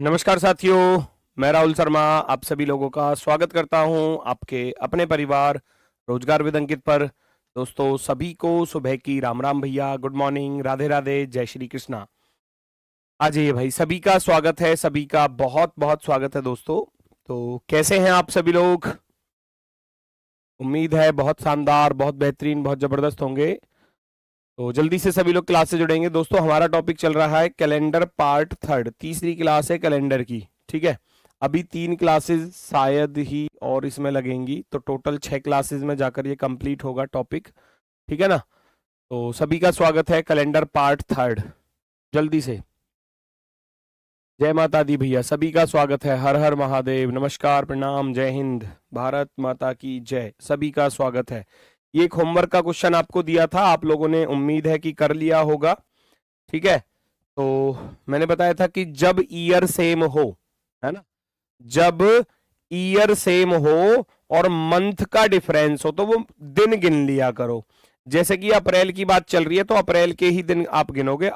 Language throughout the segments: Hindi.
नमस्कार साथियों, मैं राहुल शर्मा आप सभी लोगों का स्वागत करता हूं आपके अपने परिवार रोजगार विद अंकित पर। दोस्तों सभी को सुबह की राम राम भैया, गुड मॉर्निंग, राधे राधे, जय श्री कृष्णा। आ जाइए भाई, सभी का स्वागत है, सभी का बहुत बहुत स्वागत है दोस्तों। तो कैसे हैं आप सभी लोग? उम्मीद है बहुत शानदार, बहुत बेहतरीन, बहुत जबरदस्त होंगे। तो जल्दी से सभी लोग क्लास से जुड़ेंगे। दोस्तों हमारा टॉपिक चल रहा है कैलेंडर पार्ट थर्ड, तीसरी क्लास है कैलेंडर की। ठीक है, अभी 3 क्लासेस शायद ही और इसमें लगेंगी, तो टोटल 6 क्लासेस में जाकर ये कंप्लीट होगा टॉपिक। ठीक है ना? तो सभी का स्वागत है कैलेंडर पार्ट थर्ड। जल्दी से जय माता दी भैया, सभी का स्वागत है। हर हर महादेव, नमस्कार, प्रणाम, जय हिंद, भारत माता की जय, सभी का स्वागत है। ये एक होमवर्क का क्वेश्चन आपको दिया था, आप लोगों ने उम्मीद है कि कर लिया होगा। ठीक है, तो मैंने बताया था कि जब ईयर सेम हो, है ना, जब ईयर सेम हो और मंथ का डिफरेंस हो तो वो दिन गिन लिया करो। जैसे कि अप्रैल की बात चल रही है तो अप्रैल के ही दिन आप गिनोगे।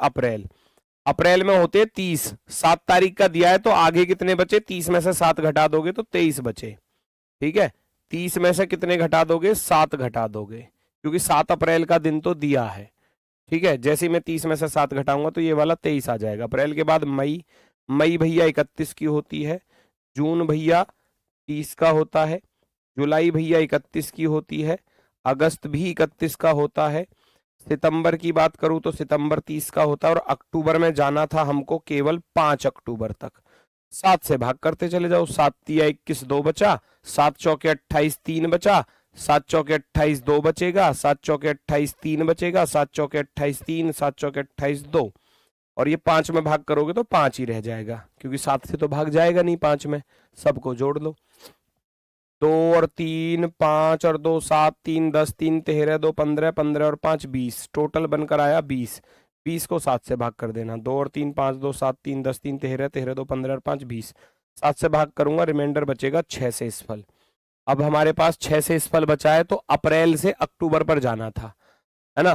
अप्रैल में होते हैं 30, 7 तारीख का दिया है तो आगे कितने बचे? 30 में से 7 घटा दोगे तो 23 बचे। ठीक है, 30 में से कितने घटा दोगे? 7 घटा दोगे, क्योंकि 7 अप्रैल का दिन तो दिया है। ठीक है, जैसे ही मैं 30 में से 7 घटाऊंगा तो ये वाला 23 आ जाएगा। अप्रैल के बाद मई, मई भैया 31 की होती है, जून भैया 30 का होता है, जुलाई भैया 31 की होती है, अगस्त भी 31 का होता है, सितंबर की बात करूं तो सितंबर 30 का होता है, और अक्टूबर में जाना था हमको केवल 5 अक्टूबर तक। 7 से भाग करते चले जाओ, 7 तिया 21, 2 बचा, 7 चौके 28, 3 बचा, 7 चौके 28, 2 बचेगा, 7 चौके 28, 3 बचेगा, 7 चौके 28, 3, 7 चौके 28, 2, और ये 5 में भाग करोगे तो 5 ही रह जाएगा, क्योंकि 7 से तो भाग जाएगा नहीं 5 में। सबको जोड़ लो, 2 और 3 5 और 2 7, 3 10, 3 13, 2 15, 15 और 5 20, टोटल बनकर आया 20। 20 को 7 से भाग कर देना, 2 और 3 5, 2 7, 3 10, 3 13, 13 2 15 और 5 20, 7 से भाग करूंगा, रिमाइंडर बचेगा 6 से इस फल। अब हमारे पास 6 से इस फल बचा है तो अप्रैल से अक्टूबर पर जाना था, है ना?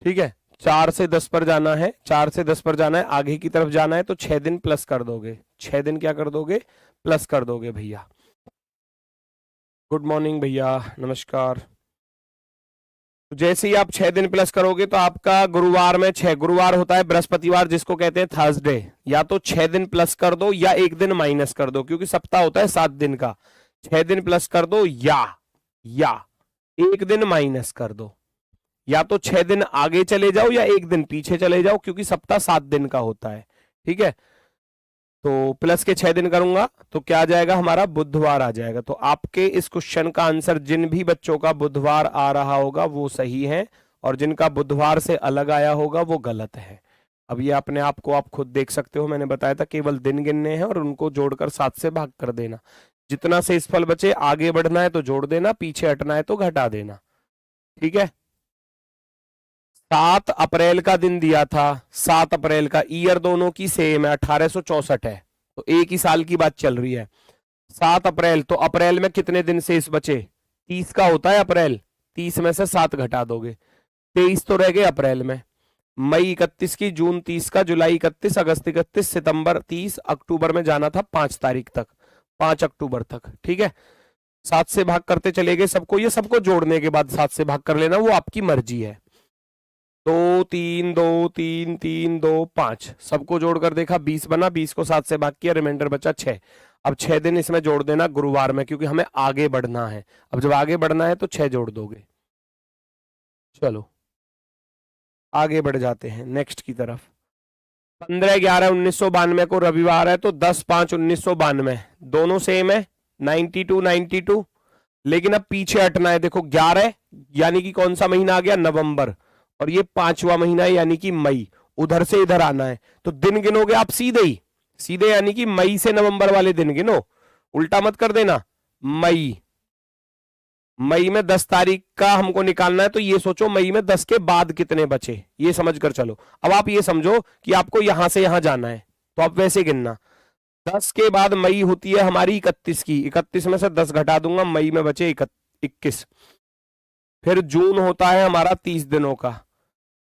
ठीक है, 4 से 10 पर जाना है, 4 से 10 पर जाना है, आगे की तरफ जाना है तो 6 दिन प्लस कर दोगे, 6 दिन क्या कर दोगे? प्लस कर दोगे भैया। गुड मॉर्निंग भैया, नमस्कार। तो जैसे ही आप 6 दिन प्लस करोगे तो आपका गुरुवार में 6, गुरुवार होता है बृहस्पतिवार जिसको कहते हैं थर्सडे, या तो 6 दिन प्लस कर दो या 1 दिन माइनस कर दो, क्योंकि सप्ताह होता है 7 दिन का। 6 दिन प्लस कर दो या 1 दिन माइनस कर दो, या तो 6 दिन आगे चले जाओ या 1 दिन पीछे चले जाओ, क्योंकि सप्ताह 7 दिन का होता है। ठीक है, तो प्लस के 6 दिन करूंगा तो क्या आ जाएगा हमारा? बुधवार आ जाएगा। तो आपके इस क्वेश्चन का आंसर जिन भी बच्चों का बुधवार आ रहा होगा वो सही है, और जिनका बुधवार से अलग आया होगा वो गलत है। अब ये अपने आप को आप खुद देख सकते हो, मैंने बताया था केवल दिन गिनने हैं और उनको जोड़कर 7 से भाग कर देना। जितना से इस फल बचे, आगे बढ़ना है तो जोड़ देना, पीछे हटना है तो घटा देना। ठीक है, 7 अप्रैल का दिन दिया था, 7 अप्रैल का, ईयर दोनों की सेम है, 1864 है, तो एक ही साल की बात चल रही है। 7 अप्रैल, तो अप्रैल में कितने दिन शेष बचे? 30 का होता है अप्रैल, 30 में से 7 घटा दोगे, 23 तो रह गए अप्रैल में। मई 31 की, जून 30 का, जुलाई 31, अगस्त 31, सितंबर 30, अक्टूबर में जाना था 5 तारीख तक, 5 अक्टूबर तक। ठीक है, 7 से भाग करते चले गए सबको, ये सबको जोड़ने के बाद 7 से भाग कर लेना, वो आपकी मर्जी है। 2 3 2 3 3 2 5, सबको जोड़कर देखा 20 बना, 20 को 7 से भाग किया, रिमाइंडर बचा 6। अब 6 दिन इसमें जोड़ देना गुरुवार में, क्योंकि हमें आगे बढ़ना है। अब जब आगे बढ़ना है तो 6 जोड़ दोगे। चलो आगे बढ़ जाते हैं नेक्स्ट की तरफ। 15/11/1992 को रविवार है तो 10/5/1992, दोनों सेम है, 92 92। लेकिन अब पीछे हटना है, देखो 11 यानी कि कौन सा महीना आ गया? नवंबर, और ये 5वां महीना है यानी कि मई, उधर से इधर आना है। तो दिन गिनोगे आप सीधे ही, सीधे यानी कि मई से नवंबर वाले दिन गिनो, उल्टा मत कर देना। मई में 10 तारीख का हमको निकालना है, तो ये सोचो मई में 10 के बाद कितने बचे, ये समझ कर चलो। अब आप ये समझो कि आपको यहां से यहां जाना है, तो आप वैसे गिनना। 10 के बाद मई होती है हमारी 31 की, 31 में से 10 घटा दूंगा, मई में बचे 21। फिर जून होता है हमारा 30 दिनों का,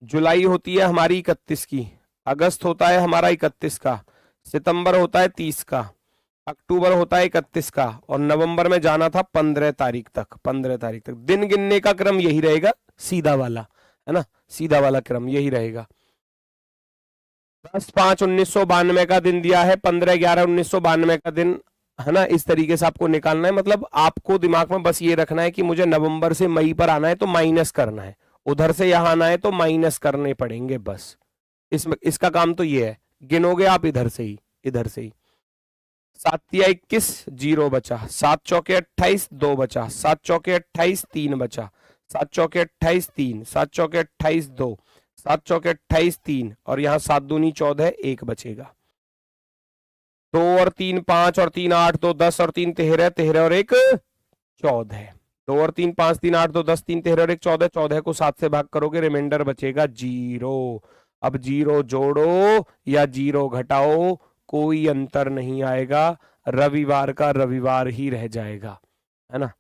जुलाई होती है हमारी 31 की, अगस्त होता है हमारा 31 का, सितंबर होता है 30 का, अक्टूबर होता है 31 का, और नवंबर में जाना था 15 तारीख तक। 15 तारीख तक दिन गिनने का क्रम यही रहेगा, सीधा वाला, है ना, सीधा वाला क्रम यही रहेगा। 10/5/1992 का दिन दिया है, 15/11/1992 का दिन, है ना, इस तरीके से आपको निकालना है। मतलब आपको दिमाग में बस ये रखना है कि मुझे नवंबर से मई पर आना है तो माइनस करना है, उधर से यहां आना है तो माइनस करने पड़ेंगे बस। इसमें इसका काम तो ये है, गिनोगे आप इधर से ही, इधर से ही। 7×21 0 बचा, 7×4 = 28 2 बचा, 7×4 = 28 3 बचा, 7×4 = 28 3, 7×4 = 28 2, 7×4 = 28 3, और यहाँ 7×2 = 14 1 बचेगा। 2 और 3 5 और 3 8 2 10 और 3 13 13 और 1 14। 2 और 3 5 3 8 2 10 3 13 और 1 14, 14 को 7 से भाग करोगे, रिमाइंडर बचेगा 0। अब 0 जोड़ो या 0 घटाओ, कोई अंतर नहीं आएगा, रविवार का रविवार ही रह जाएगा, है ना,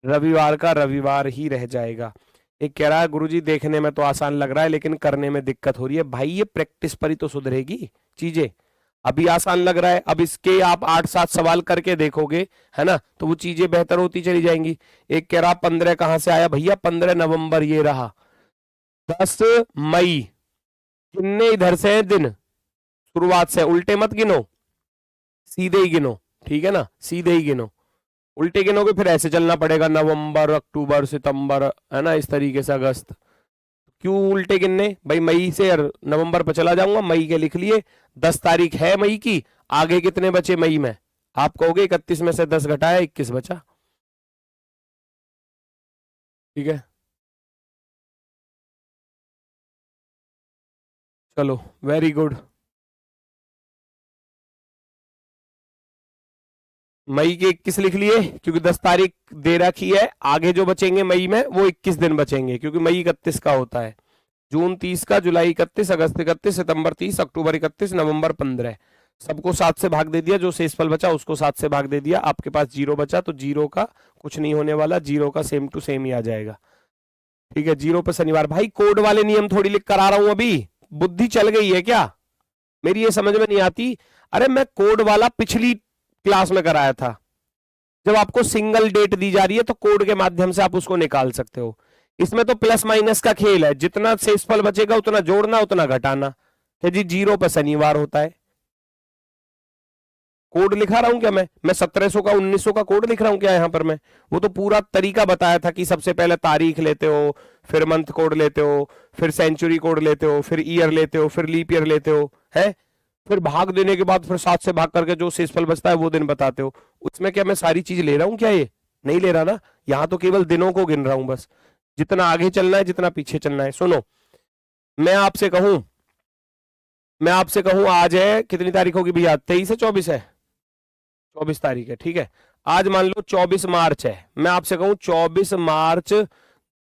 रविवार का रविवार ही रह जाएगा। एक कह रहा है गुरुजी देखने में तो आसान लग रहा है लेकिन करने में दिक्कत हो रही है। भाई ये प्रैक्टिस पर ही तो सुधरेगी चीजें। अभी आसान लग रहा है, अब इसके आप 8-7 सवाल करके देखोगे, है ना, तो वो चीजें बेहतर होती चली जाएंगी। एक कह रहा 15 कहां से आया भैया, 15 नवंबर ये रहा। 10 मई, कितने इधर से हैं दिन, शुरुआत से, उल्टे मत गिनो, सीधे ही गिनो, ठीक है ना, सीधे ही गिनो। उल्टे गिनोगे फिर ऐसे चलना पड़ेगा, नवंबर अक्टूबर सितंबर, है ना, इस तरीके से अगस्त। क्यों उल्टे गिनने भाई, मई से नवंबर पर चला जाऊंगा, मई के लिख लिए, 10 तारीख है मई की, आगे कितने बचे मई में, आप कहोगे 31 में से 10 घटाया 21 बचा, ठीक है। चलो वेरी गुड। मई के 21 लिख लिए क्योंकि 10 तारीख दे रखी है, आगे जो बचेंगे मई में वो 21 दिन बचेंगे क्योंकि मई 31 का होता है। जून 30 का, जुलाई 31, अगस्त 31, सितंबर 30, अक्टूबर 31, नवंबर 15। सबको 7 से भाग दे दिया, जो शेषफल बचा उसको 7 से भाग दे दिया, आपके पास 0 बचा, तो 0 का कुछ नहीं होने वाला, 0 का सेम टू सेम ही आ जाएगा, ठीक है। 0 पे शनिवार। भाई कोड वाले नियम थोड़ी लिख कर आ रहा हूं अभी, बुद्धि चल गई है क्या, मेरी ये समझ में नहीं आती। अरे मैं कोड वाला पिछली क्लास में कराया था, जब आपको सिंगल डेट दी जा रही है तो कोड के माध्यम से आप उसको निकाल सकते हो। इसमें तो प्लस माइनस का खेल है, जितना शेषफल बचेगा उतना जोड़ना उतना घटाना है जी। 0 पर शनिवार होता है, कोड लिखा रहा हूं क्या मैं 1700 का 1900 का कोड लिख रहा हूं क्या यहाँ पर मैं, वो तो पूरा तरीका बताया था कि सबसे पहले तारीख लेते हो, फिर मंथ कोड लेते हो, फिर सेंचुरी कोड लेते हो, फिर ईयर लेते हो, फिर लीप ईयर लेते हो, है, फिर भाग देने के बाद फिर 7 से भाग करके जो शेषफल बचता है वो दिन बताते हो। उसमें क्या मैं सारी चीज ले रहा हूँ क्या, ये नहीं ले रहा ना, यहाँ तो केवल दिनों को गिन रहा हूं बस, जितना आगे चलना है जितना पीछे चलना है। सुनो, मैं आपसे कहूं मैं आपसे कहूं आज है कितनी तारीख होगी भैया, 23 है 24 है, 24 तारीख है, ठीक है। आज मान लो 24 मार्च है, मैं आपसे कहूं 24 मार्च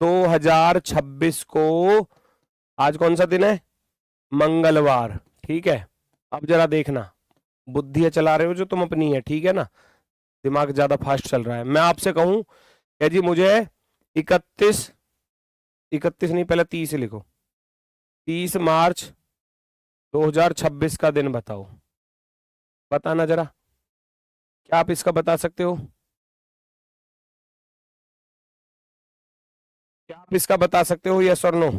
2026 को, आज कौन सा दिन है, मंगलवार, ठीक है। अब जरा देखना, बुद्धियां चला रहे हो जो तुम अपनी है, ठीक है ना, दिमाग ज्यादा फास्ट चल रहा है। मैं आपसे कहूं क्या जी मुझे 31 नहीं, पहले 30 लिखो, 30 मार्च 2026 का दिन बताओ, बताना जरा, क्या आप इसका बता सकते हो, क्या आप इसका बता सकते हो, यस और नो।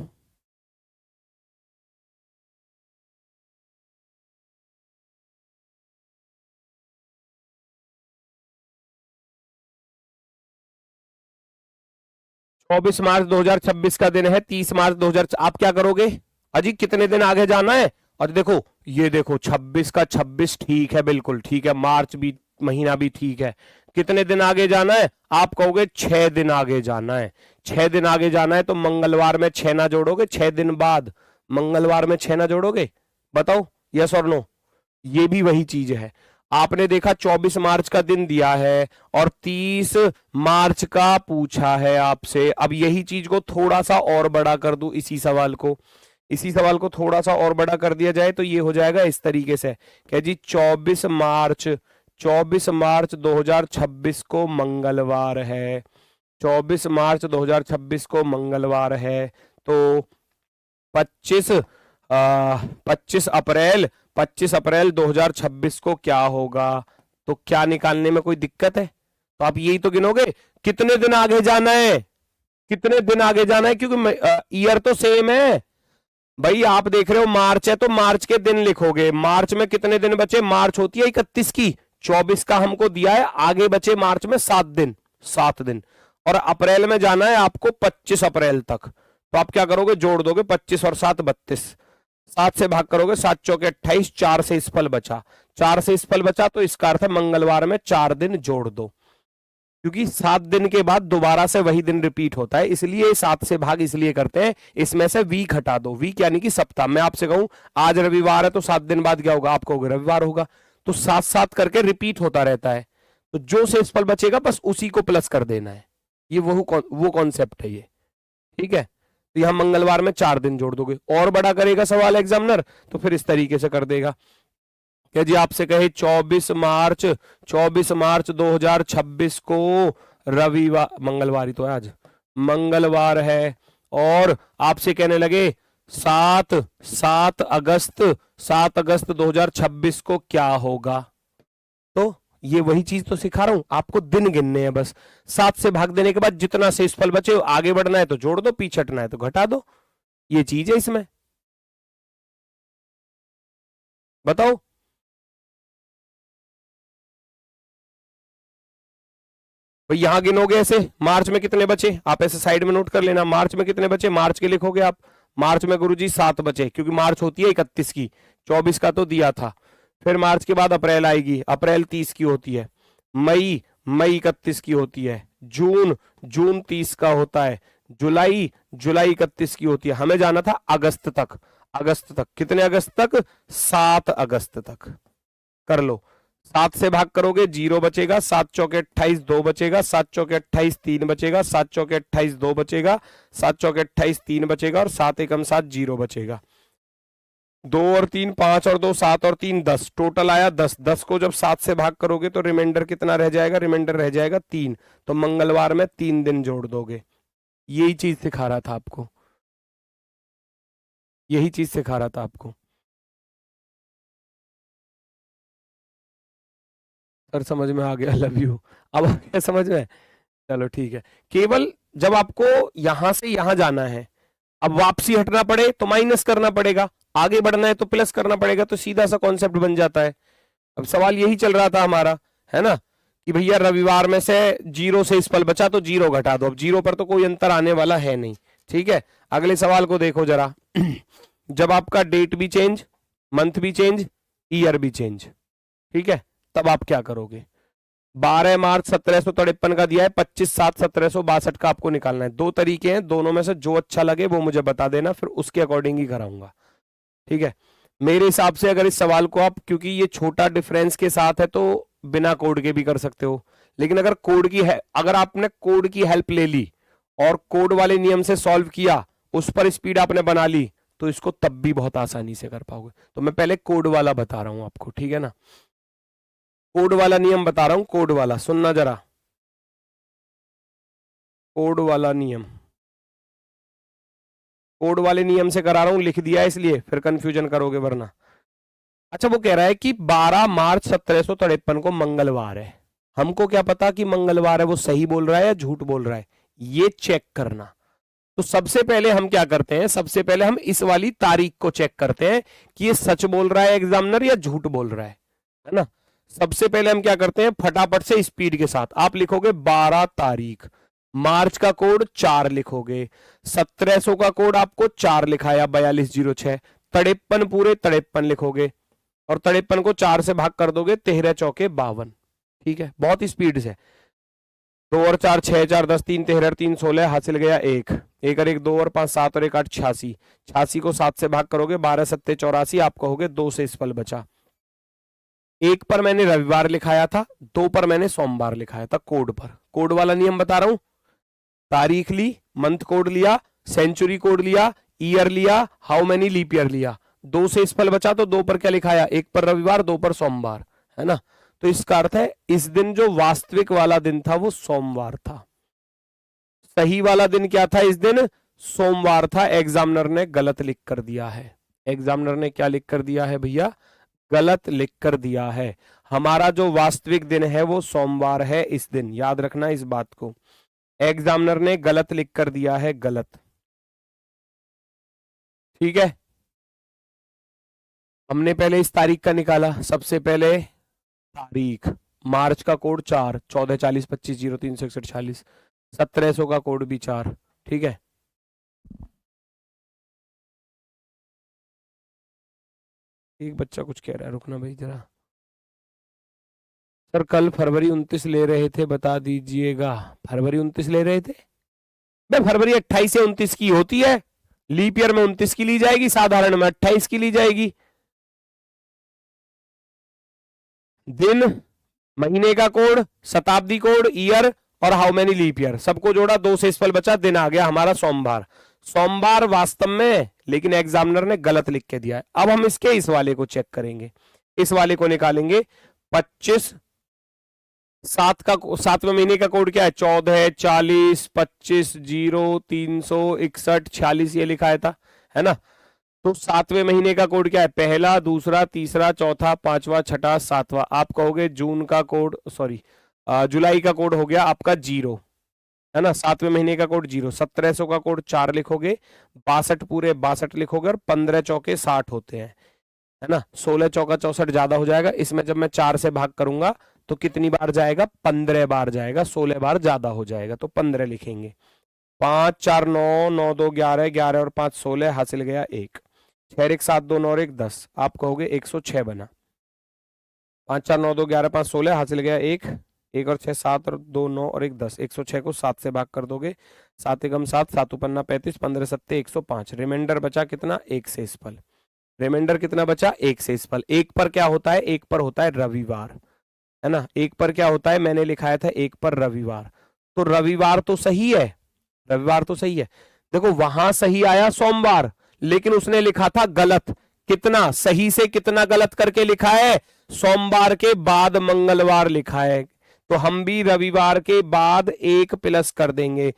24 मार्च 2026 का दिन है, 30 मार्च 2000, आप क्या करोगे अजी, कितने दिन आगे जाना है, और देखो ये देखो 26 का 26 ठीक है, बिल्कुल ठीक है, मार्च भी महीना भी ठीक है, कितने दिन आगे जाना है, आप कहोगे 6 दिन आगे जाना है। 6 दिन आगे जाना है तो मंगलवार में 6 ना जोड़ोगे, 6 दिन बाद मंगलवार में 6 ना जोड़ोगे, बताओ यस और नो। ये भी वही चीज है, आपने देखा 24 मार्च का दिन दिया है और 30 मार्च का पूछा है आपसे। अब यही चीज को थोड़ा सा और बड़ा कर दूं, इसी सवाल को थोड़ा सा और बड़ा कर दिया जाए तो ये हो जाएगा इस तरीके से, क्या जी 24 मार्च 2026 को मंगलवार है, 24 मार्च 2026 को मंगलवार है, तो 25 अप्रैल 2026 को क्या होगा? तो क्या निकालने में कोई दिक्कत है? तो आप यही तो गिनोगे कितने दिन आगे जाना है, कितने दिन आगे जाना है, क्योंकि ईयर तो सेम है भाई। आप देख रहे हो मार्च है तो मार्च के दिन लिखोगे, मार्च में कितने दिन बचे? मार्च होती है 31 की, 24 का हमको दिया है, आगे बचे मार्च में 7 दिन, 7 दिन। और अप्रैल में जाना है आपको 25 अप्रैल तक। तो आप क्या करोगे? जोड़ दोगे 25 और 7 32, 7 से भाग करोगे, 7 चौके 28, 4 से इस पल बचा, 4 से इस पल बचा, तो इसका अर्थ है मंगलवार में 4 दिन जोड़ दो, क्योंकि 7 दिन के बाद दोबारा से वही दिन रिपीट होता है, इसलिए 7 से भाग इसलिए करते हैं। इसमें से वीक हटा दो, वीक यानी कि सप्ताह। मैं आपसे कहूं आज रविवार है तो 7 दिन बाद क्या होगा? आप कहोगे रविवार होगा। तो 7-7 करके रिपीट होता रहता है, तो जो से इस पल बचेगा बस उसी को प्लस कर देना है। ये वो कॉन्सेप्ट है ये, ठीक है। तो यहां मंगलवार में 4 दिन जोड़ दोगे। और बड़ा करेगा सवाल एग्जामिनर तो फिर इस तरीके से कर देगा कि जी आपसे कहे 24 मार्च 2026 को रविवार, मंगलवार ही तो है आज, मंगलवार है, और आपसे कहने लगे 7 अगस्त 2026 को क्या होगा? तो ये वही चीज तो सिखा रहा हूं आपको, दिन गिनने हैं बस। 7 से भाग देने के बाद जितना शेषफल बचे, आगे बढ़ना है तो जोड़ दो, पीछे हटना है तो घटा दो, ये चीज है इसमें। बताओ। भाई यहां गिनोगे ऐसे, मार्च में कितने बचे आप ऐसे साइड में नोट कर लेना, मार्च में कितने बचे, मार्च के लिखोगे आप। मार्च में गुरुजी 7 बचे, क्योंकि मार्च होती है 31 की, 24 का तो दिया था। फिर मार्च के बाद अप्रैल आएगी, अप्रैल 30 की होती है। मई 31 की होती है। जून 30 का होता है। जुलाई 31 की होती है। हमें जाना था अगस्त तक, कितने अगस्त तक? 7 अगस्त तक। कर लो, 7 से भाग करोगे 0 बचेगा, 7 चौके 28 2 बचेगा, 7 चौके 28 3 बचेगा, 7 चौके 28 2 बचेगा, 7 चौके 28 3 बचेगा, और 7 एकम 7 0 बचेगा। 2 और 3 5 और 2 7 और 3 10, टोटल आया 10। 10 को जब 7 से भाग करोगे तो रिमाइंडर कितना रह जाएगा? रिमाइंडर रह जाएगा 3। तो मंगलवार में 3 दिन जोड़ दोगे। यही चीज सिखा रहा था आपको, यही चीज सिखा रहा था आपको। सर समझ में आ गया, लव यू। अब आ गया समझ में? चलो ठीक है। केवल जब आपको यहां से यहां जाना है, अब वापसी हटना पड़े तो माइनस करना पड़ेगा, आगे बढ़ना है तो प्लस करना पड़ेगा, तो सीधा सा कॉन्सेप्ट बन जाता है। अब सवाल यही चल रहा था हमारा, है ना, कि भैया रविवार में से 0 से इस पल बचा तो 0 घटा दो। अब 0 पर तो कोई अंतर आने वाला है नहीं, ठीक है। अगले सवाल को देखो जरा। जब आपका डेट भी चेंज, मंथ भी चेंज, ईयर भी चेंज, ठीक है, तब आप क्या करोगे? 12 मार्च 1753 का दिया है, 25/7/1762 का आपको निकालना है। 2 तरीके हैं, दोनों में से जो अच्छा लगे वो मुझे बता देना, फिर उसके अकॉर्डिंग ही कराऊंगा, ठीक है। मेरे हिसाब से अगर इस सवाल को आप, क्योंकि ये छोटा डिफरेंस के साथ है तो बिना कोड के भी कर सकते हो, लेकिन अगर कोड की है, अगर आपने कोड की हेल्प ले ली और कोड वाले नियम से सॉल्व किया, उस पर स्पीड आपने बना ली, तो इसको तब भी बहुत आसानी से कर पाओगे। तो मैं पहले कोड वाला बता रहा हूं आपको, ठीक है ना। कोड वाला नियम बता रहा हूं, कोड वाला सुनना जरा। कोड वाला नियम, कोड वाले नियम से करा रहा हूं, लिख दिया इसलिए फिर कंफ्यूजन करोगे वरना। अच्छा, वो कह रहा है कि 12 मार्च 1753 को मंगलवार है। हमको क्या पता कि मंगलवार है, वो सही बोल रहा है या झूठ बोल रहा है, ये चेक करना। तो सबसे पहले हम क्या करते हैं, सबसे पहले हम इस वाली तारीख को चेक करते हैं कि ये सच बोल रहा है एग्जामिनर या झूठ बोल रहा है ना। सबसे पहले हम क्या करते हैं, फटाफट से स्पीड के साथ आप लिखोगे 12 तारीख, मार्च का कोड 4 लिखोगे, 1700 का कोड आपको 4 लिखाया 4206, 53 पूरे 53 लिखोगे, और 53 को 4 से भाग कर दोगे, 13 चौके 52, ठीक है, बहुत स्पीड से। 2 और 4 6 4 10 3 13 3 16, हासिल गया 1 1 और 1 2 और 5 7 और 1 8 86, 86 को 7 से भाग करोगे, 12 7 84, आप कहोगे 2 से इस पल बचा। 1 पर मैंने रविवार लिखाया था, 2 पर मैंने सोमवार लिखाया था। कोड पर, कोड वाला नियम बता रहा हूं, तारीख ली, मंथ कोड लिया, सेंचुरी कोड लिया, ईयर लिया, हाउ मेनी लीप ईयर लिया, 2 से इस पल बचा तो 2 पर क्या लिखाया, 1 पर रविवार 2 पर सोमवार, है ना। तो इसका अर्थ है इस दिन जो वास्तविक वाला दिन था वो सोमवार था। सही वाला दिन क्या था इस दिन? सोमवार था, एग्जामिनर ने गलत लिख कर दिया है। एग्जामिनर ने क्या लिख कर दिया है भैया? गलत लिख कर दिया है। हमारा जो वास्तविक दिन है वो सोमवार है इस दिन, याद रखना इस बात को। एग्जामिनर ने गलत लिख कर दिया है, गलत। ठीक है, हमने पहले इस तारीख का निकाला। सबसे पहले तारीख, मार्च का कोड 4, 14, 40, 25, 0, 361, 46, 1700 का कोड भी 4। ठीक है, एक बच्चा कुछ कह रहा है, रुकना भाई जरा। सर कल फरवरी 29 ले रहे थे, बता दीजिएगा। फरवरी 29 ले रहे थे? भाई फरवरी 28 से 29 की होती है, लीप ईयर में 29 की ली जाएगी, साधारण में 28 की ली जाएगी। दिन, महीने का कोड, शताब्दी कोड, ईयर और हाउ मेनी लीप ईयर, सबको जोड़ा, 2 से फल बचा, दिन आ गया हमारा सोमवार। सोमवार वास्तव में, लेकिन एग्जामिनर ने गलत लिख के दिया है। अब हम इसके इस वाले को चेक करेंगे, इस वाले को निकालेंगे। 25 सातवें महीने का कोड क्या है? 14, 40, 25, 0, 361, 46 ये लिखा है ना। तो सातवें महीने का कोड क्या है? पहला, दूसरा, तीसरा, चौथा, पांचवा, छठा, सातवां। आप कहोगे जून का कोड, सॉरी जुलाई का कोड हो गया आपका 0, है ना। सातवें महीने का कोड 0, 1700 का कोड 4 लिखोगे, 62 पूरे 62 लिखोगे, और 15 चौके 60 होते हैं, है ना। 16 चौका 64 ज्यादा हो जाएगा। इसमें जब मैं 4 से भाग करूंगा तो कितनी बार जाएगा? 15 बार जाएगा। 16 बार ज्यादा हो जाएगा, तो 15 लिखेंगे। 5, 4, 9, 9, 2, 11, 11 और 5, 16, हासिल गया 1। 6, 1, 7, 2, 9 और 1, 10। आप कहोगे 106 बना। 5, 4, 9, 2, 11, 5, 16, हासिल गया 1। 1 और 6, 7 और 2, 9 और 1, 10। 106 को 7 से भाग कर दोगे, 7 एकम 7, 7 पन्ना 35, 15 सत्ते 105। रिमाइंडर बचा कितना? 1 से फल। रिमाइंडर कितना बचा? 1 से फल। 1 पर क्या होता है? 1 पर होता है रविवार, है ना। 1 पर क्या होता है? मैंने लिखाया था 1 पर रविवार। तो रविवार तो सही है, रविवार तो सही है। देखो वहां सही आया सोमवार, लेकिन उसने लिखा था गलत। कितना सही से कितना गलत करके लिखा है? सोमवार के बाद मंगलवार लिखा है। तो हम भी रविवार के बाद 1 प्लस कर देंगे।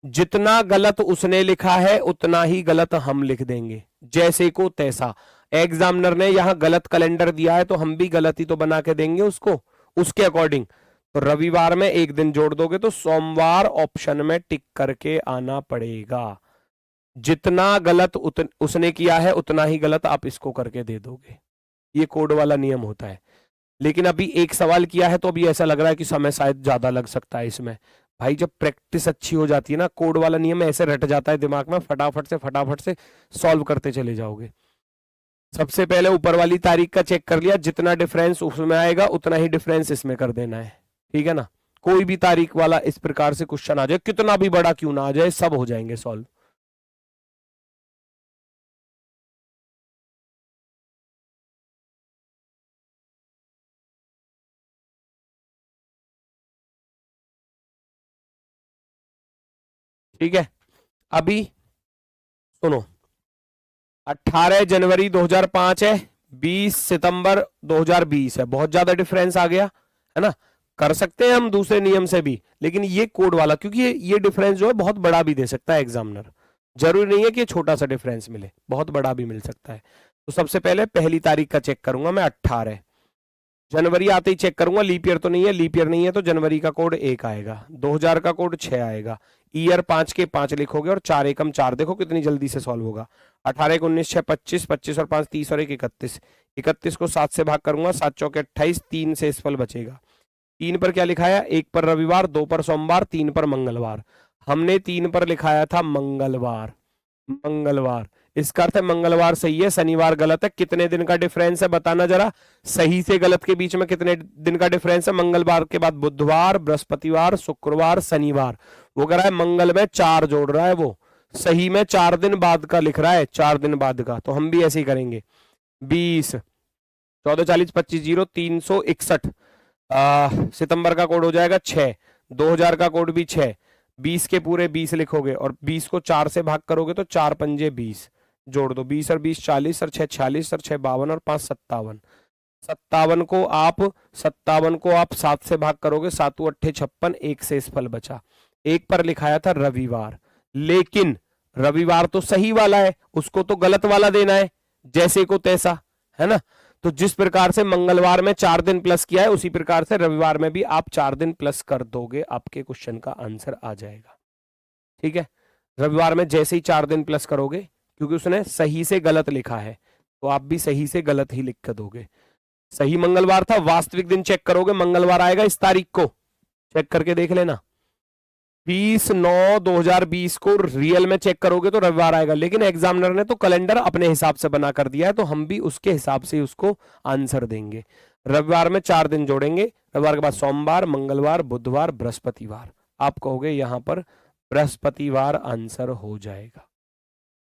जितना गलत उसने लिखा है उतना ही गलत हम लिख देंगे, जैसे को तैसा। एग्जामिनर ने यहां गलत कैलेंडर दिया है तो हम भी गलत ही तो बना के देंगे उसको, उसके अकॉर्डिंग। तो रविवार में 1 दिन जोड़ दोगे तो सोमवार ऑप्शन में टिक करके आना पड़ेगा। जितना गलत उसने किया है उतना ही गलत आप इसको करके दे दोगे। ये कोड वाला नियम होता है। लेकिन अभी एक सवाल किया है तो अभी ऐसा लग रहा है कि समय शायद ज्यादा लग सकता है इसमें। भाई जब प्रैक्टिस अच्छी हो जाती है ना, कोड वाला नियम ऐसे रट जाता है दिमाग में, फटाफट से सॉल्व करते चले जाओगे। सबसे पहले ऊपर वाली तारीख का चेक कर लिया, जितना डिफरेंस उसमें आएगा उतना ही डिफरेंस इसमें कर देना है, ठीक है ना। कोई भी तारीख वाला इस प्रकार से क्वेश्चन आ जाए, कितना भी बड़ा क्यों ना आ जाए, सब हो जाएंगे सॉल्व। ठीक है, अभी सुनो, 18 जनवरी 2005 है, 20 सितंबर 2020 है, बहुत ज्यादा डिफरेंस आ गया, है ना। कर सकते हैं हम दूसरे नियम से भी, लेकिन ये कोड वाला, क्योंकि ये डिफरेंस जो है बहुत बड़ा भी दे सकता है एग्जामिनर। जरूरी नहीं है कि छोटा सा डिफरेंस मिले, बहुत बड़ा भी मिल सकता है। तो सबसे पहले पहली तारीख का चेक करूंगा मैं, 18 जनवरी आते ही चेक करूंगा, लीप ईयर तो नहीं है, लीप ईयर नहीं है तो जनवरी का कोड 1 आएगा, 2000 का कोड 6 आएगा, ईयर 5 के 5 लिखोगे और 4 एकम 4, देखो कितनी जल्दी से सॉल्व होगा। 18 1 19 6 25, 25 और 5 30 और 1 31, 31 को 7 से भाग करूंगा, 7 चौके 28, 3 से फल बचेगा। 3 पर क्या लिखाया? 1 पर रविवार, 2 पर सोमवार, 3 पर मंगलवार। हमने 3 पर लिखाया था मंगलवार, मंगलवार। इसका अर्थ है मंगलवार सही है, शनिवार गलत है। कितने दिन का डिफरेंस है बताना जरा, सही से गलत के बीच में कितने दिन का डिफरेंस है? मंगलवार के बाद बुधवार, बृहस्पतिवार, शुक्रवार, शनिवार। वो कह रहा है मंगल में 4 जोड़ रहा है, वो सही में 4 दिन बाद का लिख रहा है, 4 दिन बाद का। तो हम भी ऐसे ही करेंगे। 20 14 40 25 0 361, सितंबर का कोड हो जाएगा 6, 2000 का कोड भी 6, 20 के पूरे 20 लिखोगे और 20 को 4 से भाग करोगे तो 4 पंजे 20, जोड़ दो, 20 और 20 40 और 6 46 और 6 52 और 5 57। 57 को आप 7 से भाग करोगे, 7 8 56, 1 से फल बचा। 1 पर लिखाया था रविवार, लेकिन रविवार तो सही वाला है, उसको तो गलत वाला देना है, जैसे को तैसा, है ना। तो जिस प्रकार से मंगलवार में 4 दिन प्लस किया है, उसी प्रकार से रविवार में भी आप 4 दिन प्लस कर दोगे, आपके क्वेश्चन का आंसर आ जाएगा। ठीक है, रविवार में जैसे ही 4 दिन प्लस करोगे, क्योंकि उसने सही से गलत लिखा है, तो आप भी सही से गलत ही लिख कर दोगे। सही मंगलवार था, वास्तविक दिन चेक करोगे, मंगलवार आएगा इस तारीख को, चेक करके देख लेना। 20/9/2020 को रियल में चेक करोगे तो रविवार आएगा, लेकिन एग्जामिनर ने तो कैलेंडर अपने हिसाब से बना कर दिया है, तो हम भी उसके हिसाब से उसको आंसर देंगे। रविवार में 4 दिन जोड़ेंगे, रविवार के बाद सोमवार, मंगलवार, बुधवार, बृहस्पतिवार। आप कहोगे यहां पर बृहस्पतिवार आंसर हो जाएगा।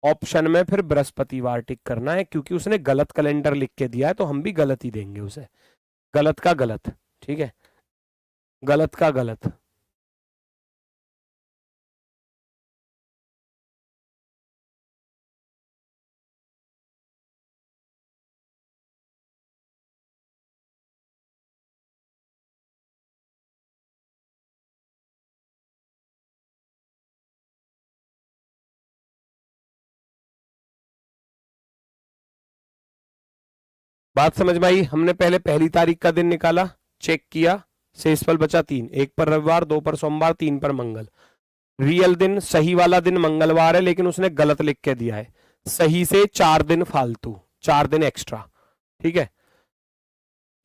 ऑप्शन में फिर बृहस्पतिवार टिक करना है, क्योंकि उसने गलत कैलेंडर लिख के दिया है, तो हम भी गलत ही देंगे उसे। गलत का गलत, ठीक है, गलत का गलत। बात समझ में आई? हमने पहले पहली तारीख का दिन निकाला, चेक किया, शेषफल बचा 3, 1 पर रविवार, 2 पर सोमवार, 3 पर मंगल। रियल दिन, सही वाला दिन मंगलवार है, लेकिन उसने गलत लिख के दिया है, सही से 4 दिन फालतू, 4 दिन एक्स्ट्रा। ठीक है,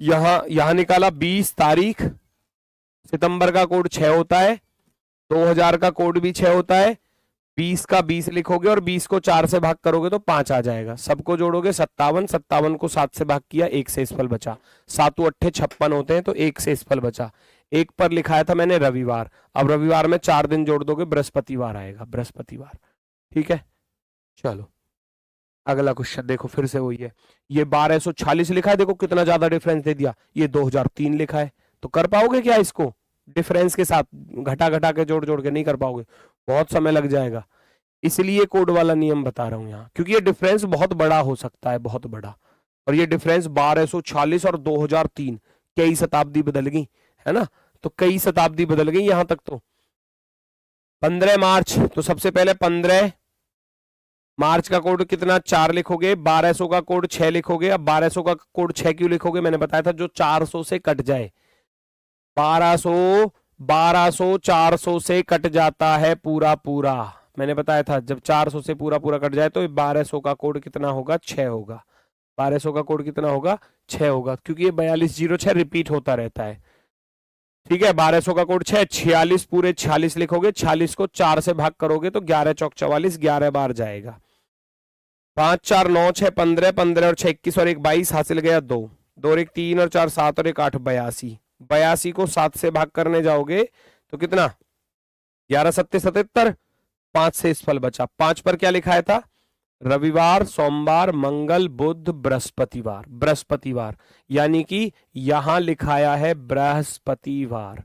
यहां निकाला 20 तारीख, सितंबर का कोड 6 होता है, 2000 का कोड भी 6 होता है, 20 का 20 लिखोगे और 20 को 4 से भाग करोगे तो 5 आ जाएगा, सबको जोड़ोगे 57, 57 को 7 से भाग किया, एक शेषफल बचा, 7 अट्ठे 56 होते हैं, तो एक शेषफल बचा। एक पर लिखाया था मैंने रविवार, अब रविवार में 4 दिन जोड़ दोगे, बृहस्पतिवार आएगा, बृहस्पतिवार। ठीक है, चलो अगला क्वेश्चन देखो, फिर से वही है, ये 1246 लिखा है, देखो कितना ज्यादा डिफरेंस दे दिया, ये 2003 लिखा है, तो कर पाओगे क्या इसको डिफरेंस के साथ? घटा घटा के जोड़ जोड़ के नहीं कर पाओगे, बहुत समय लग जाएगा। इसलिए कोड वाला नियम बता रहा हूं यहाँ, क्योंकि ये डिफरेंस बहुत बड़ा हो सकता है, बहुत बड़ा। और ये डिफरेंस 1246 और 2003, कई शताब्दी बदल गई, है ना, तो कई शताब्दी बदल गई यहां तक। तो 15 मार्च, तो सबसे पहले 15 मार्च का कोड कितना, 4 लिखोगे, 1200 का कोड 6 लिखोगे। अब 1200 का कोड 6 क्यों लिखोगे, मैंने बताया था जो 400 से कट जाए, 1200 1200 400 से कट जाता है पूरा पूरा, मैंने बताया था जब 400 से पूरा पूरा कट जाए तो 1200 का कोड कितना होगा, 6 होगा। 1200 का कोड कितना होगा, 6 होगा, क्योंकि ये 4206 रिपीट होता रहता है। ठीक है, 1200 का कोड 6, 46 पूरे 46 लिखोगे, 46 को 4 से भाग करोगे तो 11 चौक 44, 11 बार जाएगा। 5 4 9 6 15, 15 और 6 21 और 1 22, हासिल गया 2, 2 और 1 3 और 4 7 और 1 8, 82। 82 को 7 से भाग करने जाओगे तो कितना, 11 सत्ते 77, 5 से इस फल बचा। 5 पर क्या लिखाया था, रविवार, सोमवार, मंगल, बुध, बृहस्पतिवार, बृहस्पतिवार, यानी कि यहां लिखाया है बृहस्पतिवार,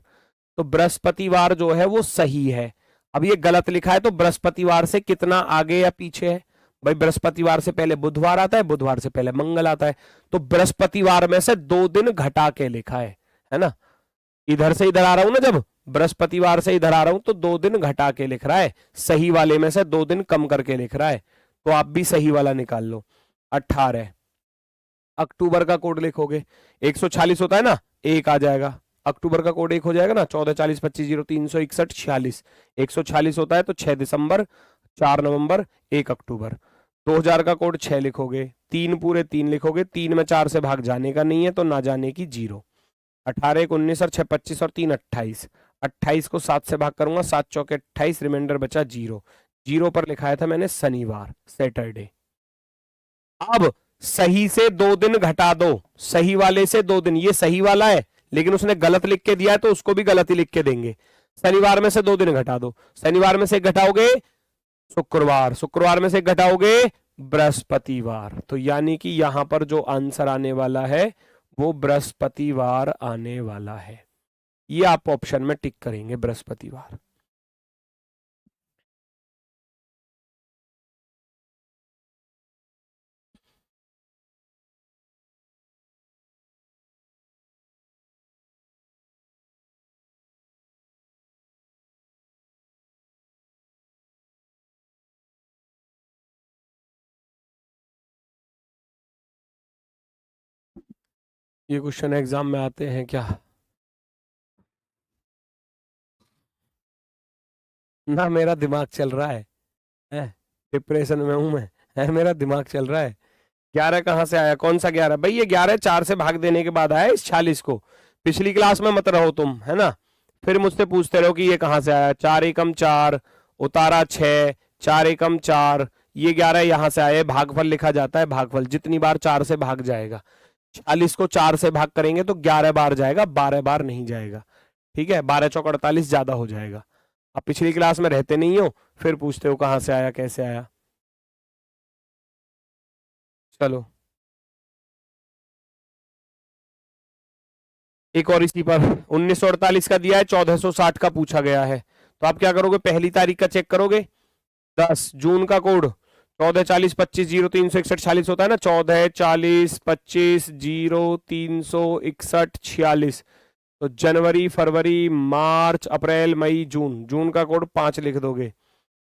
तो बृहस्पतिवार जो है वो सही है। अब ये गलत लिखा है, तो बृहस्पतिवार से कितना आगे या पीछे है भाई, बृहस्पतिवार से पहले बुधवार आता है, बुधवार से पहले मंगल आता है, तो बृहस्पतिवार में से 2 दिन घटा के लिखा है ना। इधर से इधर आ रहा हूं ना, जब बृहस्पतिवार से इधर आ रहा हूं तो 2 दिन घटा के लिख रहा है, सही वाले में से 2 दिन कम करके लिख रहा है, तो आप भी सही वाला निकाल लो। 18 अक्टूबर का कोड लिखोगे, 146 होता है ना, 1 आ जाएगा, अक्टूबर का कोड 1 हो जाएगा ना, 14 40 25 0 361 46, 146 होता है तो 6 दिसंबर, 4 नवंबर, 1 अक्टूबर। 2000 का कोड 6 लिखोगे, 3 पूरे 3 लिखोगे, 3 में 4 से भाग जाने का नहीं है तो ना जाने की 0। 18 1 19 और 6 25 और 3 28, 28 को 7 से भाग करूंगा, 7 चौके 28, रिमाइंडर बचा 0, 0 पर लिखाया था मैंने शनिवार, सैटरडे। अब सही से 2 दिन घटा दो, सही वाले से 2 दिन, ये सही वाला है लेकिन उसने गलत लिख के दिया है तो उसको भी गलत ही लिख के देंगे। शनिवार में से 2 दिन घटा दो, शनिवार में से घटाओगे शुक्रवार, शुक्रवार में से घटाओगे बृहस्पतिवार, तो यानी कि यहां पर जो आंसर आने वाला है वो बृहस्पतिवार आने वाला है। ये आप ऑप्शन में टिक करेंगे, बृहस्पतिवार। ये क्वेश्चन एग्जाम में आते हैं क्या? ना मेरा दिमाग चल रहा है? डिप्रेशन में हूं मैं, है मेरा दिमाग चल रहा है। 11 कहाँ से आया? कौन सा 11 भाई? ये 11 4 से भाग देने के बाद आया इस 46 को। पिछली क्लास में मत रहो तुम, है ना? फिर मुझसे पूछते रहो कि ये कहाँ से आया। 4 एकम 4, उतारा 6, 4 एकम 4, ये 11 यहाँ से आया। भागफल लिखा जाता है, भागफल जितनी बार 4 से भाग जाएगा। 40 को 4 से भाग करेंगे तो 11 बार जाएगा, 12 बार नहीं जाएगा। ठीक है, 12 चौक 48 ज्यादा हो जाएगा। अब पिछली क्लास में रहते नहीं हो, फिर पूछते हो कहाँ से आया, कैसे आया। चलो एक और इसी पर 1948 का दिया है, 1460 का पूछा गया है। तो आप क्या करोगे? पहली तारीख का चेक करोगे। 10 जून का कोड 14 40 25 0 361 46 होता है ना। 14 40 25 0 361 46। तो जनवरी, फरवरी, मार्च, अप्रैल, मई, जून। जून का कोड 5 लिख दोगे।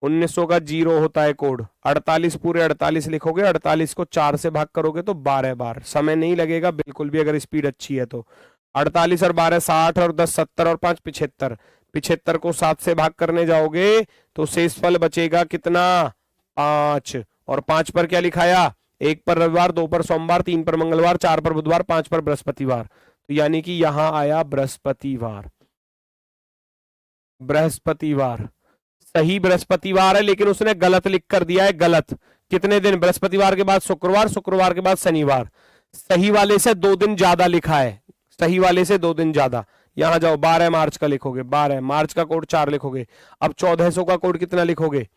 1900 का 0 होता है कोड। 48 पूरे 48 लिखोगे। 48 को 4 से भाग करोगे तो 12 बार। समय नहीं लगेगा बिल्कुल भी, अगर स्पीड अच्छी है तो। 48 और 12 60 और 10 70 और 5 75। 75 को 7 से भाग करने जाओगे तो शेषफल बचेगा कितना? 5। और 5 पर क्या लिखाया? 1 पर रविवार, 2 पर सोमवार, 3 पर मंगलवार, 4 पर बुधवार, 5 पर बृहस्पतिवार। तो यानी कि यहां आया बृहस्पतिवार। बृहस्पतिवार सही बृहस्पतिवार है, लेकिन उसने गलत लिख कर दिया है। गलत कितने दिन? बृहस्पतिवार के बाद शुक्रवार, शुक्रवार के बाद शनिवार। सही वाले से 2 दिन ज्यादा लिखा है, सही वाले से 2 दिन ज्यादा। यहां जाओ, 12 मार्च का लिखोगे। 12 मार्च का कोड 4 लिखोगे। अब 1400 का कोड कितना लिखोगे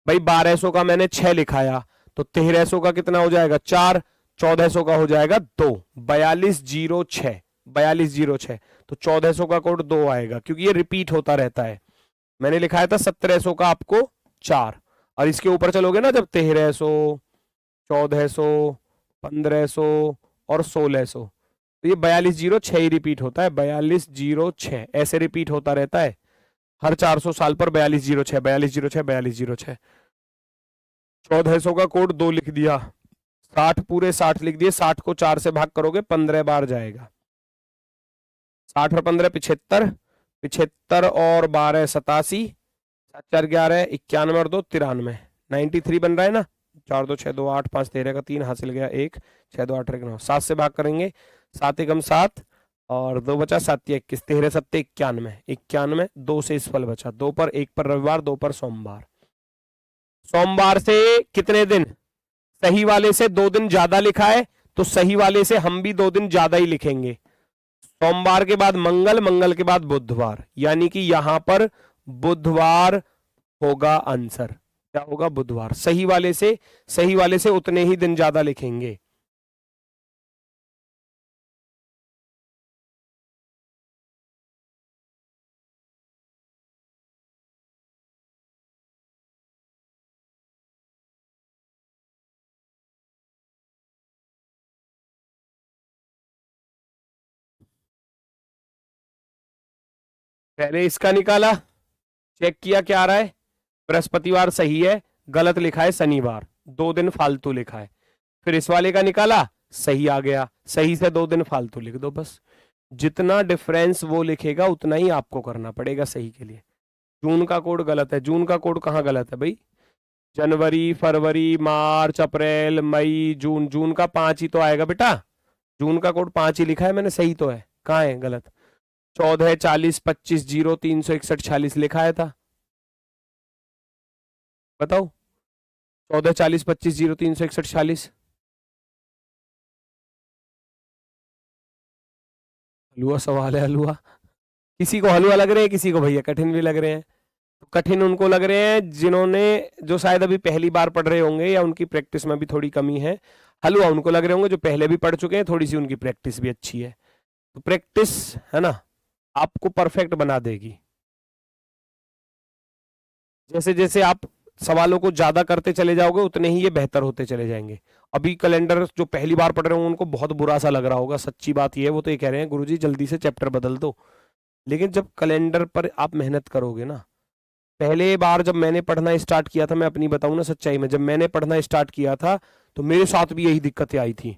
भाई? 1200 का मैंने 6 लिखाया, तो 1300 का कितना हो जाएगा? 4। 1400 का हो जाएगा 2। 4206, 4206। तो 1400 का कोड 2 आएगा, क्योंकि ये रिपीट होता रहता है। मैंने लिखाया था 1700 का आपको 4। और इसके ऊपर चलोगे ना, जब 1300, 1400, 1500 और 1600, तो ये 4206 ही रिपीट होता है। 4206 ऐसे रिपीट होता रहता है हर 400 साल पर। 4206, 4206, 4206। 1400 का कोड 2 लिख दिया। 60 पूरे 60 लिख दिए। 60 को 4 से भाग करोगे 15 बार जाएगा। 60 और 15 75। 75 और 12 87। 7 4 11 91 और 2 93। 93 बन रहा है ना। 4 2 6 2 8 5 13 का 3 हासिल गया 1। 6 2 8 9। 7 से भाग करेंगे। 7 एकम 7 और 2 बचा 7 21। 13 7 91। 91 2 से इस फल बचा। 2 पर, 1 पर रविवार, 2 पर सोमवार। सोमवार से कितने दिन? सही वाले से 2 दिन ज्यादा लिखा है, तो सही वाले से हम भी 2 दिन ज्यादा ही लिखेंगे। सोमवार के बाद मंगल, मंगल के बाद बुधवार, यानी कि यहां पर बुधवार होगा आंसर। क्या होगा? बुधवार। सही वाले से, सही वाले से उतने ही दिन ज्यादा लिखेंगे। पहले इसका निकाला, चेक किया क्या आ रहा है। बृहस्पतिवार सही है, गलत लिखा है शनिवार। 2 दिन फालतू लिखा है। फिर इस वाले का निकाला, सही आ गया। सही से 2 दिन फालतू लिख दो बस। जितना डिफरेंस वो लिखेगा उतना ही आपको करना पड़ेगा सही के लिए। जून का कोड गलत है। जून का कोड कहाँ गलत है भाई? जनवरी, फरवरी, मार्च, अप्रैल, मई, जून। जून का 5 ही तो आएगा बेटा। जून का कोड 5 ही लिखा है मैंने, सही तो है। कहाँ है गलत? 14 40 25 0 361 46 लिखा था। बताओ। 14 40 25 0 361 46। हलवा सवाल है, हलवा। किसी को हलवा लग रहे हैं, किसी को भैया कठिन भी लग रहे हैं। तो कठिन उनको लग रहे हैं जिन्होंने, जो शायद अभी पहली बार पढ़ रहे होंगे या उनकी प्रैक्टिस में भी थोड़ी कमी है। हलवा उनको लग रहे होंगे जो पहले भी पढ़ चुके हैं, थोड़ी सी उनकी प्रैक्टिस भी अच्छी है। तो प्रैक्टिस, है ना, आपको परफेक्ट बना देगी। जैसे जैसे आप सवालों को ज्यादा करते चले जाओगे उतने ही ये बेहतर होते चले जाएंगे। अभी कैलेंडर जो पहली बार पढ़ रहे होंगे उनको बहुत बुरा सा लग रहा होगा। सच्ची बात ये है, वो तो ये कह रहे हैं गुरुजी जल्दी से चैप्टर बदल दो। लेकिन जब कैलेंडर पर आप मेहनत करोगे ना, पहले बार जब मैंने पढ़ना स्टार्ट किया था, मैं अपनी बताऊं ना सच्चाई में, जब मैंने पढ़ना स्टार्ट किया था तो मेरे साथ भी यही दिक्कतें आई थी।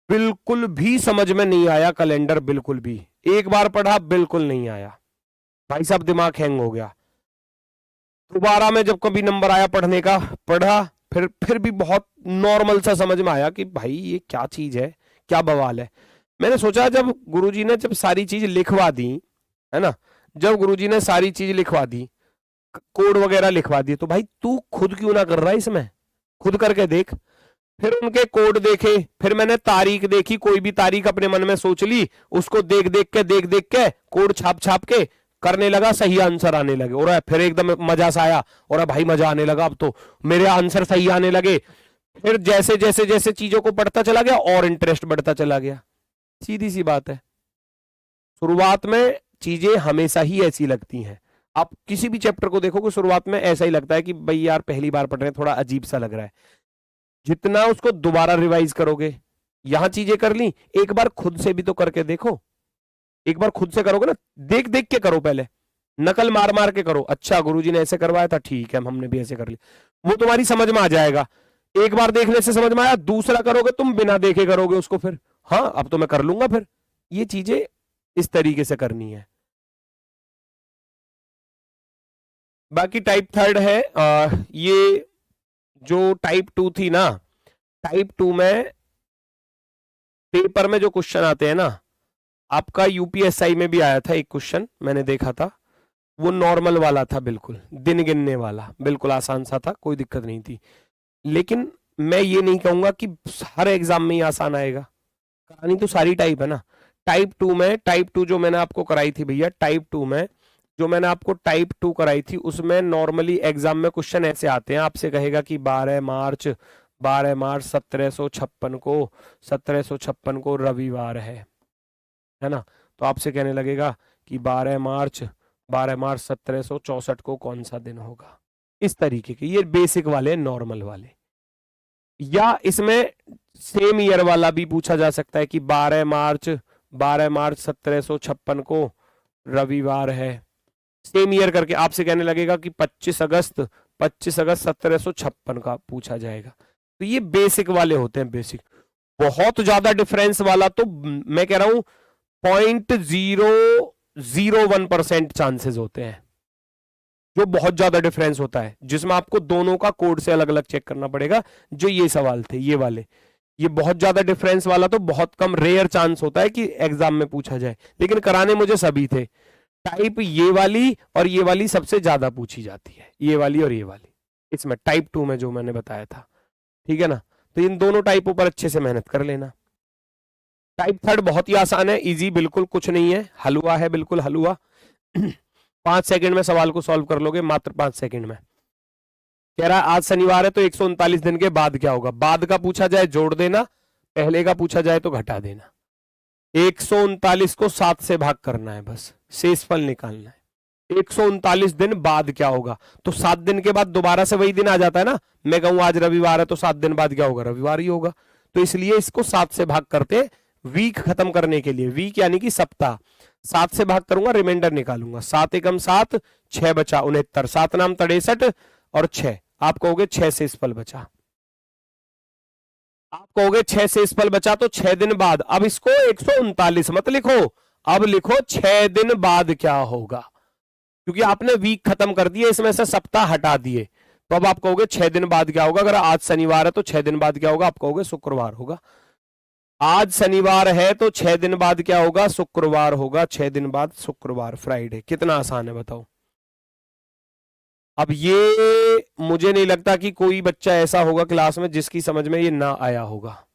बिल्कुल भी समझ में नहीं आया कैलेंडर, बिल्कुल भी। एक बार पढ़ा बिल्कुल नहीं आया, भाई साहब दिमाग हैंग हो गया। दोबारा में जब कभी नंबर आया पढ़ने का, पढ़ा, फिर भी बहुत नॉर्मल सा समझ में आया कि भाई ये क्या चीज है, क्या बवाल है। मैंने सोचा जब गुरुजी ने जब सारी चीज लिखवा दी है ना, जब गुरुजी ने सारी चीज लिखवा दी, कोड वगैरह लिखवा दी, तो भाई तू खुद क्यों ना कर रहा है इसमें, खुद करके देख। फिर उनके कोड देखे, फिर मैंने तारीख देखी, कोई भी तारीख अपने मन में सोच ली, उसको देख देख के कोड छाप छाप के करने लगा, सही आंसर आने लगे। और फिर एकदम मजा सा आया, और भाई मजा आने लगा, अब तो मेरे आंसर सही आने लगे। फिर जैसे जैसे जैसे चीजों को पढ़ता चला गया और इंटरेस्ट बढ़ता चला गया। सीधी सी बात है, शुरुआत में चीजें हमेशा ही ऐसी लगती हैं। आप किसी भी चैप्टर को देखोगे शुरुआत में ऐसा ही लगता है कि भाई यार पहली बार पढ़ रहे हैं, थोड़ा अजीब सा लग रहा है। जितना उसको दोबारा रिवाइज करोगे, यहां चीजें कर ली, एक बार खुद से भी तो करके देखो। एक बार खुद से करोगे ना, देख देख के करो, पहले नकल मार मार के करो। अच्छा गुरुजी ने ऐसे करवाया था, ठीक है हमने भी ऐसे कर लिया, वो तुम्हारी समझ में आ जाएगा। एक बार देखने से समझ में आया, दूसरा करोगे तुम बिना देखे करोगे उसको, फिर हाँ अब तो मैं कर लूंगा। फिर ये चीजें इस तरीके से करनी है। बाकी टाइप थर्ड है, ये जो टाइप टू थी ना, टाइप टू में पेपर में जो क्वेश्चन आते हैं ना, आपका यूपीएसआई में भी आया था एक क्वेश्चन, मैंने देखा था, वो नॉर्मल वाला था, बिल्कुल दिन गिनने वाला, बिल्कुल आसान सा था, कोई दिक्कत नहीं थी। लेकिन मैं ये नहीं कहूंगा कि हर एग्जाम में ही आसान आएगा, कहानी तो सारी टाइप है ना। टाइप टू में, टाइप टू जो मैंने आपको कराई थी भैया, टाइप टू में जो मैंने आपको टाइप टू कराई थी, उसमें नॉर्मली एग्जाम में क्वेश्चन ऐसे आते हैं, आपसे कहेगा कि 12 मार्च 1756 को रविवार है ना। तो आपसे कहने लगेगा कि 12 मार्च 1764 को कौन सा दिन होगा। इस तरीके के ये बेसिक वाले, नॉर्मल वाले। या इसमें सेम ईयर वाला भी पूछा जा सकता है कि 12 मार्च 1756 को रविवार है, सेम ईयर करके आपसे कहने लगेगा कि 25 अगस्त 1756 का पूछा जाएगा। तो ये बेसिक वाले होते हैं, बेसिक। बहुत ज्यादा डिफरेंस वाला तो मैं कह रहा हूं 0.001% चांसेस होते हैं, जो बहुत ज्यादा डिफरेंस होता है, जिसमें आपको दोनों का कोड से अलग अलग चेक करना पड़ेगा। जो ये सवाल थे, ये वाले, ये बहुत ज्यादा डिफरेंस वाला तो बहुत कम, रेयर चांस होता है कि एग्जाम में पूछा जाए, लेकिन कराने मुझे सभी थे। टाइप ये वाली और ये वाली सबसे ज्यादा पूछी जाती है, ये वाली और ये वाली, इसमें टाइप टू में जो मैंने बताया था, ठीक है ना। तो इन दोनों टाइपों पर अच्छे से मेहनत कर लेना। टाइप थर्ड बहुत ही आसान है, इजी, बिल्कुल कुछ नहीं है, हलवा है, बिल्कुल हलवा। 5 सेकंड में सवाल को सॉल्व कर लोगे, मात्र 5 सेकंड में। कह रहा है आज शनिवार है तो 139 दिन के बाद क्या होगा। बाद का पूछा जाए जोड़ देना, पहले का पूछा जाए तो घटा देना। 139 को 7 से भाग करना है, बस शेषफल निकालना है। 139 दिन बाद क्या होगा, तो 7 दिन के बाद दोबारा से वही दिन आ जाता है ना। मैं कहूं आज रविवार है तो 7 दिन बाद क्या होगा, रविवार ही होगा। तो इसलिए इसको 7 से भाग करते, वीक खत्म करने के लिए, वीक यानी कि सप्ताह। 7 से भाग करूंगा, रिमाइंडर निकालूंगा, 7 एकम 7, 6 बचा 69, 7 नाम 63 और 6, आप कहोगे 6 शेषफल बचा, आप कहोगे 6 शेषफल बचा, तो 6 दिन बाद। अब इसको 139 मत लिखो, अब लिखो 6 दिन बाद क्या होगा, क्योंकि आपने वीक खत्म कर दिए, इसमें से सप्ताह हटा दिए। तो अब आप कहोगे 6 दिन बाद क्या होगा। अगर आज शनिवार है तो 6 दिन बाद क्या होगा, आप कहोगे शुक्रवार होगा। आज शनिवार है तो 6 दिन बाद क्या होगा, शुक्रवार होगा। 6 दिन बाद शुक्रवार, फ्राइडे। कितना आसान है बताओ। अब ये मुझे नहीं लगता कि कोई बच्चा ऐसा होगा क्लास में जिसकी समझ में ये ना आया होगा।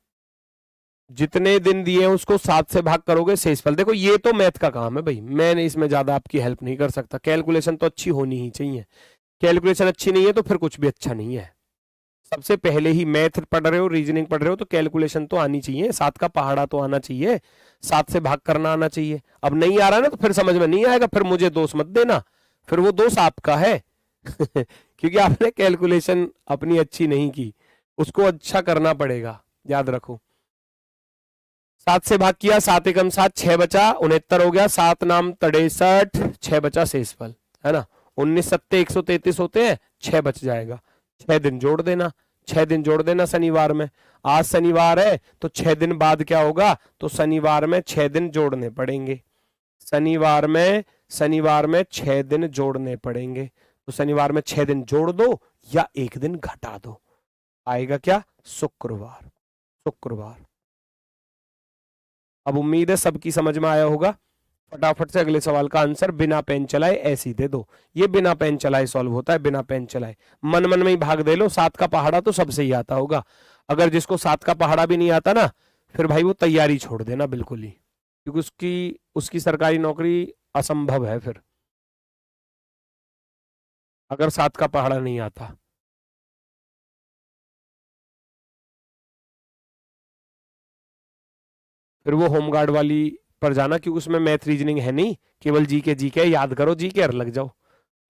जितने दिन दिए हैं उसको 7 से भाग करोगे, शेषफल। देखो ये तो मैथ का काम है भाई, मैंने इसमें ज्यादा आपकी हेल्प नहीं कर सकता। कैलकुलेशन तो अच्छी होनी ही चाहिए, कैलकुलेशन अच्छी नहीं है तो फिर कुछ भी अच्छा नहीं है। सबसे पहले ही मैथ पढ़ रहे हो, रीजनिंग पढ़ रहे हो, तो कैलकुलेशन तो आनी चाहिए, 7 का पहाड़ा तो आना चाहिए, 7 से भाग करना आना चाहिए। अब नहीं आ रहा ना तो फिर समझ में नहीं आएगा, फिर मुझे दोष मत देना, फिर वो दोष आपका है। क्योंकि आपने कैलकुलेशन अपनी अच्छी नहीं की, उसको अच्छा करना पड़ेगा, याद रखो। 7 से भाग किया, 7 एकम 7, 6 बचा 69 हो गया, 7 नाम 63, 6 बचा शेषफल, है ना। 19 सत्ते 133 होते हैं, 6 बच जाएगा। 6 दिन जोड़ देना, 6 दिन जोड़ देना शनिवार में। आज शनिवार है तो 6 दिन बाद क्या होगा, तो शनिवार में 6 दिन जोड़ने पड़ेंगे। शनिवार में 6 दिन जोड़ने पड़ेंगे। तो शनिवार में 6 दिन जोड़ दो या 1 दिन घटा दो, आएगा क्या, शुक्रवार। शुक्रवार। अब उम्मीद है सबकी समझ में आया होगा। फटाफट से अगले सवाल का आंसर बिना पेन चलाए ऐसे ही दे दो। ये बिना पेन चलाए सॉल्व होता है, बिना पेन चलाए। मन मन में ही भाग दे लो। 7 का पहाड़ा तो सबसे ही आता होगा। अगर जिसको 7 का पहाड़ा भी नहीं आता ना, फिर भाई वो तैयारी छोड़ देना बिल्कुल ही, क्योंकि उसकी सरकारी नौकरी असंभव है फिर, अगर 7 का पहाड़ा नहीं आता। फिर वो होमगार्ड वाली पर जाना, क्योंकि उसमें मैथ रीजनिंग है नहीं, केवल जीके याद करो, जीके लग जाओ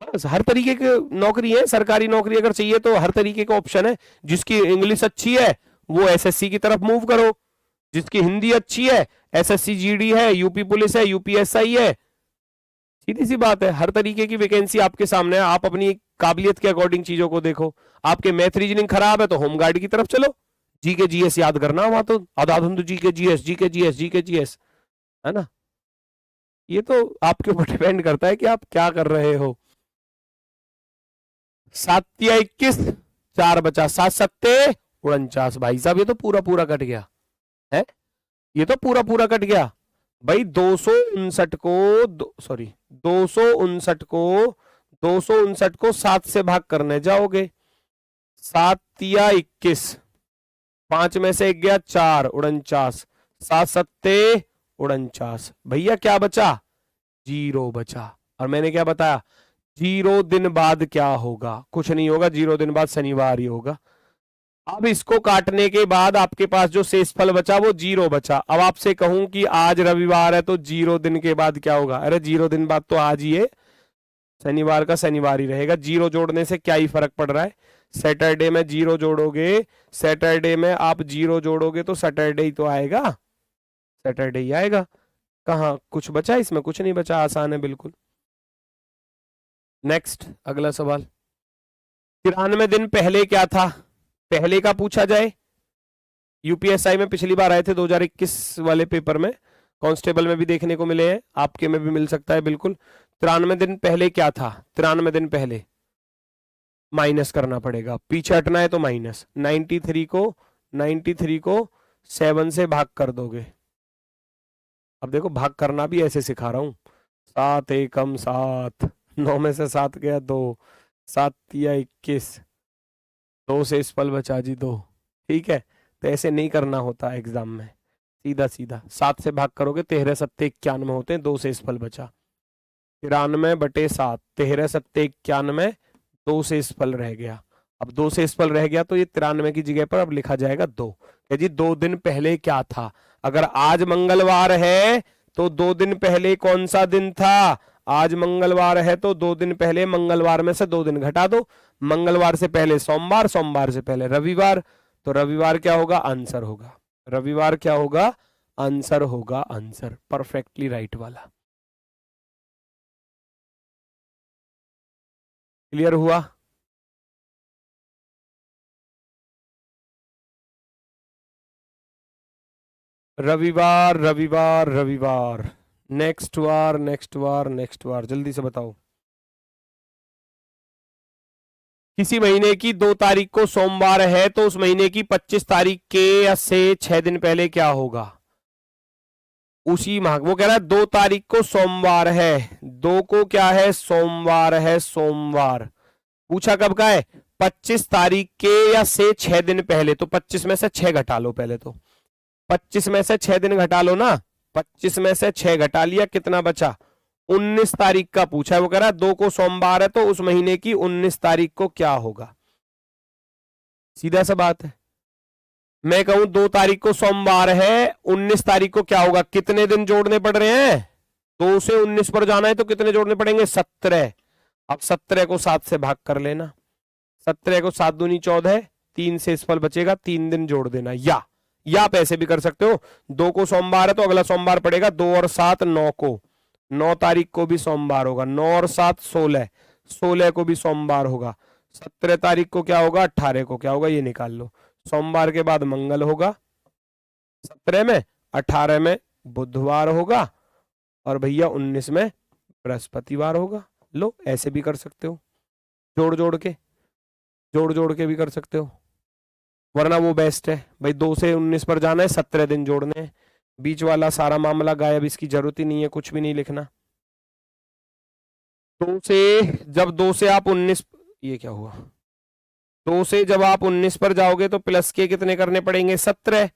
बस। हर तरीके की नौकरी है, सरकारी नौकरी अगर चाहिए तो हर तरीके का ऑप्शन है। जिसकी इंग्लिश अच्छी है वो एसएससी की तरफ मूव करो, जिसकी हिंदी अच्छी है एसएससी जीडी है, यूपी पुलिस है, यूपीएसआई है। सीधी सी बात है, हर तरीके की वैकेंसी आपके सामने है। आप अपनी काबिलियत के अकॉर्डिंग चीजों को देखो। आपके मैथ रीजनिंग खराब है तो होमगार्ड की तरफ चलो, जीके जीएस याद करना वहां तो आधाधुंध जीके जीएस, है ना। ये तो आपके ऊपर डिपेंड करता है कि आप क्या कर रहे हो। 7 या 21, 4 बचा, 7 सत्ते 49। भाई साहब ये तो पूरा पूरा कट गया है, ये तो पूरा पूरा कट गया भाई। 259 को 7 से भाग करने जाओगे। 7 या 21, 5 में से 1 गया 4, 49। 7 सत्ते 49। भैया क्या बचा, 0 बचा। और मैंने क्या बताया, 0 दिन बाद क्या होगा, कुछ नहीं होगा, 0 दिन बाद शनिवार ही होगा। अब इसको काटने के बाद आपके पास जो शेषफल बचा वो 0 बचा। अब आपसे कहूं कि आज रविवार है तो 0 दिन के बाद क्या होगा, अरे 0 दिन बाद तो आज ही है, शनिवार का शनिवार ही रहेगा। 0 जोड़ने से क्या ही फर्क पड़ रहा है। सैटरडे में 0 जोड़ोगे, सैटरडे में आप 0 जोड़ोगे तो सैटरडे ही तो आएगा, सैटरडे ही आएगा। कहाँ कुछ बचा, इसमें कुछ नहीं बचा, आसान है बिल्कुल। नेक्स्ट अगला सवाल, 93 दिन पहले क्या था, पहले का पूछा जाए। यूपीएसआई में पिछली बार आए थे 2021 वाले पेपर में, कांस्टेबल में भी देखने को मिले हैं, आपके में भी मिल सकता है बिल्कुल। 93 दिन पहले क्या था, 93 दिन पहले माइनस करना पड़ेगा, पीछे हटना है तो माइनस। 93 को 7 से भाग कर दोगे। अब देखो भाग करना भी ऐसे सिखा रहा हूं, 7 एकम 7, 9 में से 7 गया 2, 7 या 21, 2 से शेषफल बचा जी 2। ठीक है, तो ऐसे नहीं करना होता एग्जाम में, सीधा सीधा 7 से भाग करोगे, 13 सत्ते 91 होते हैं, 2 से शेषफल बचा। 93/7, 13 सत्ते 91, 2 से शेषफल रह गया। अब 2 से शेषफल रह गया तो ये 93 की जगह पर अब लिखा जाएगा 2। जी 2 दिन पहले क्या था, अगर आज मंगलवार है तो 2 दिन पहले कौन सा दिन था, आज मंगलवार है तो 2 दिन पहले मंगलवार में से 2 दिन घटा दो। मंगलवार से पहले सोमवार, सोमवार से पहले रविवार, तो रविवार क्या होगा, आंसर होगा। रविवार क्या होगा, आंसर होगा, आंसर परफेक्टली राइट वाला। क्लियर हुआ। रविवार रविवार रविवार, नेक्स्ट वार नेक्स्ट वार नेक्स्ट वार, जल्दी से बताओ। किसी महीने की 2 तारीख को सोमवार है तो उस महीने की 25 तारीख के या से 6 दिन पहले क्या होगा, उसी माह। वो कह रहा है 2 तारीख को सोमवार है, 2 को क्या है, सोमवार है, सोमवार। पूछा कब का है, 25 तारीख के या से 6 दिन पहले, तो 25 में से 6 घटा लो पहले, तो 25 में से 6 दिन घटा लो ना, 25 में से 6 घटा लिया, कितना बचा, 19 तारीख का पूछा है। वो कह रहा है 2 को सोमवार है तो उस महीने की 19 तारीख को क्या होगा। सीधा सा बात है, मैं कहूं 2 तारीख को सोमवार है, 19 तारीख को क्या होगा, कितने दिन जोड़ने पड़ रहे हैं, 2 से 19 पर जाना है तो कितने जोड़ने पड़ेंगे, 17। अब 17 को 7 से भाग कर लेना, 17 को 7 दूनी 14, 3 से शेषफल बचेगा, 3 दिन जोड़ देना। या आप ऐसे भी कर सकते हो, 2 को सोमवार है तो अगला सोमवार पड़ेगा 2 और 7 9 को, 9 तारीख को भी सोमवार होगा, 9 और 7 16, 16 को भी सोमवार होगा, 17 तारीख को क्या होगा, 18 को क्या होगा, ये निकाल लो। सोमवार के बाद मंगल होगा 17 में, 18 में बुधवार होगा, और भैया 19 में बृहस्पतिवार होगा। लो ऐसे भी कर सकते हो, जोड़ जोड़ के भी कर सकते हो, वरना वो बेस्ट है भाई। 2 से 19 पर जाना है, 17 दिन जोड़ने हैं, बीच वाला सारा मामला गायब, इसकी जरूरत ही नहीं है, कुछ भी नहीं लिखना। 2 से जब 2 से आप 19, ये क्या हुआ, 2 से जब आप 19 पर जाओगे तो प्लस के कितने करने पड़ेंगे, 17।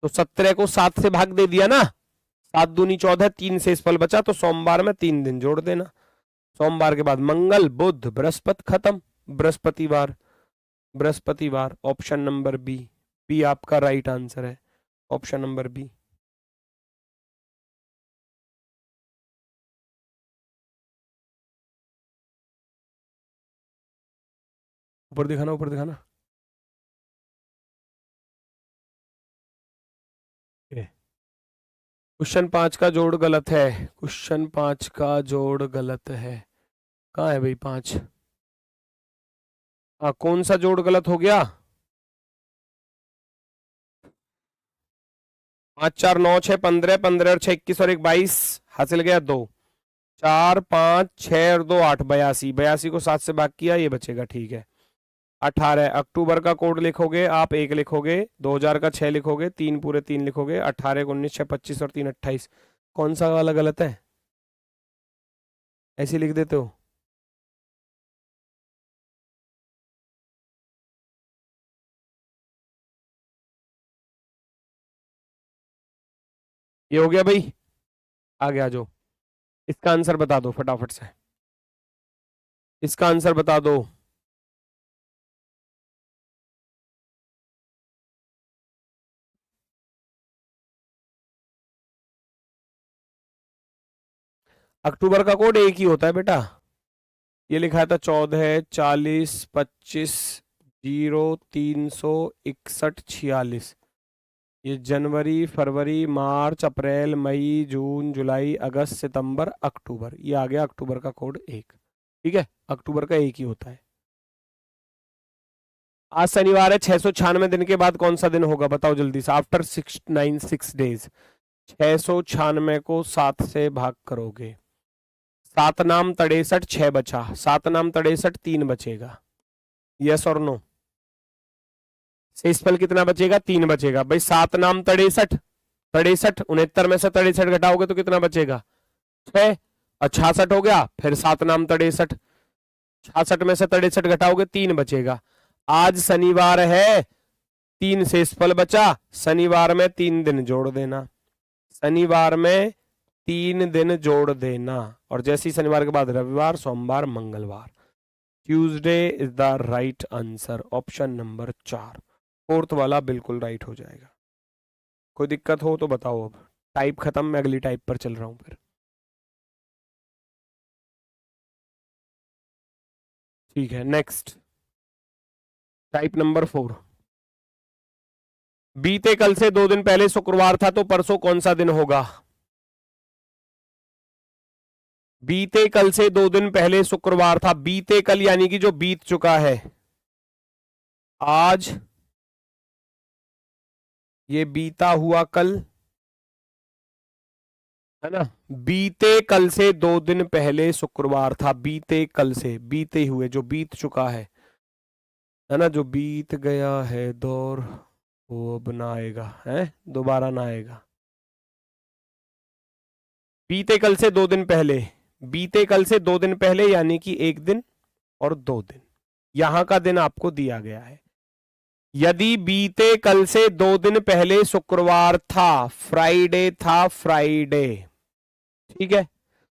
तो 17 को 7 से भाग दे दिया ना, 7 दूनी 14, 3 से इस पल बचा, तो सोमवार में 3 दिन जोड़ देना। सोमवार के बाद मंगल बुध बृहस्पति, खत्म, बृहस्पतिवार। बृहस्पतिवार ऑप्शन नंबर बी, बी आपका राइट आंसर है, ऑप्शन नंबर बी। ऊपर दिखाना, ऊपर दिखाना। क्वेश्चन 5 का जोड़ गलत है, क्वेश्चन 5 का जोड़ गलत है। कहाँ है भाई 5? हाँ, कौन सा जोड़ गलत हो गया? 5 4 9 6 15, 15 और 6 21 और 1 22, हासिल गया 2। 4 5 6 और 2 8, 82। 82 को 7 से भाग किया, ये बचेगा, ठीक है। 18 अक्टूबर का कोड लिखोगे आप, 1 लिखोगे, 2000 का 6 लिखोगे, 3 पूरे 3 लिखोगे, 18 को 19, 6 25 और 3 28। कौन सा वाला गलत है? ऐसे लिख देते हो। ये हो गया भाई, आगे आ जाओ। इसका आंसर बता दो फटाफट से, इसका आंसर बता दो। अक्टूबर का कोड एक ही होता है बेटा, ये लिखा था 14 40 25 0 361 46। ये जनवरी फरवरी मार्च अप्रैल मई जून जुलाई अगस्त सितंबर अक्टूबर, ये आ गया अक्टूबर का कोड 1। ठीक है, अक्टूबर का 1 ही होता है। आज शनिवार है, 696 दिन के बाद कौन सा दिन होगा, बताओ जल्दी से। आफ्टर 696 डेज, 696 को 7 से भाग करोगे, 7 नाम 63, 6 बचा, 7 नाम 63, 3 बचेगा, यस और नो? शेषफल कितना बचेगा, 3 बचेगा भाई। 7 नाम 63, 63 69 में से 63 घटाओगे तो कितना बचेगा, 6 और 66 हो गया, फिर 7 नाम 63, 66 में से 63 घटाओगे 3 बचेगा। आज शनिवार है, 3 शेषफल बचा, शनिवार में 3 दिन जोड़ देना, शनिवार में 3 दिन जोड़ देना, और जैसे ही शनिवार के बाद रविवार सोमवार मंगलवार, Tuesday is the right answer, option number 4। Fourth वाला बिल्कुल राइट हो जाएगा। कोई दिक्कत हो तो बताओ। अब टाइप खत्म, मैं अगली टाइप पर चल रहा हूं फिर। ठीक है, नेक्स्ट टाइप नंबर 4। बीते कल से 2 दिन पहले शुक्रवार था, तो परसों कौन सा दिन होगा? बीते कल से 2 दिन पहले शुक्रवार था, बीते कल यानी कि जो बीत चुका है। आज ये बीता हुआ कल है ना, बीते कल से 2 दिन पहले शुक्रवार था, बीते कल से, बीते हुए, जो बीत चुका है ना, जो बीत गया है दौर, वो अब ना आएगा, है दोबारा ना आएगा। बीते कल से 2 दिन पहले, बीते कल से 2 दिन पहले यानी कि 1 दिन और 2 दिन, यहां का दिन आपको दिया गया है। यदि बीते कल से 2 दिन पहले शुक्रवार था, फ्राइडे था, फ्राइडे, ठीक है,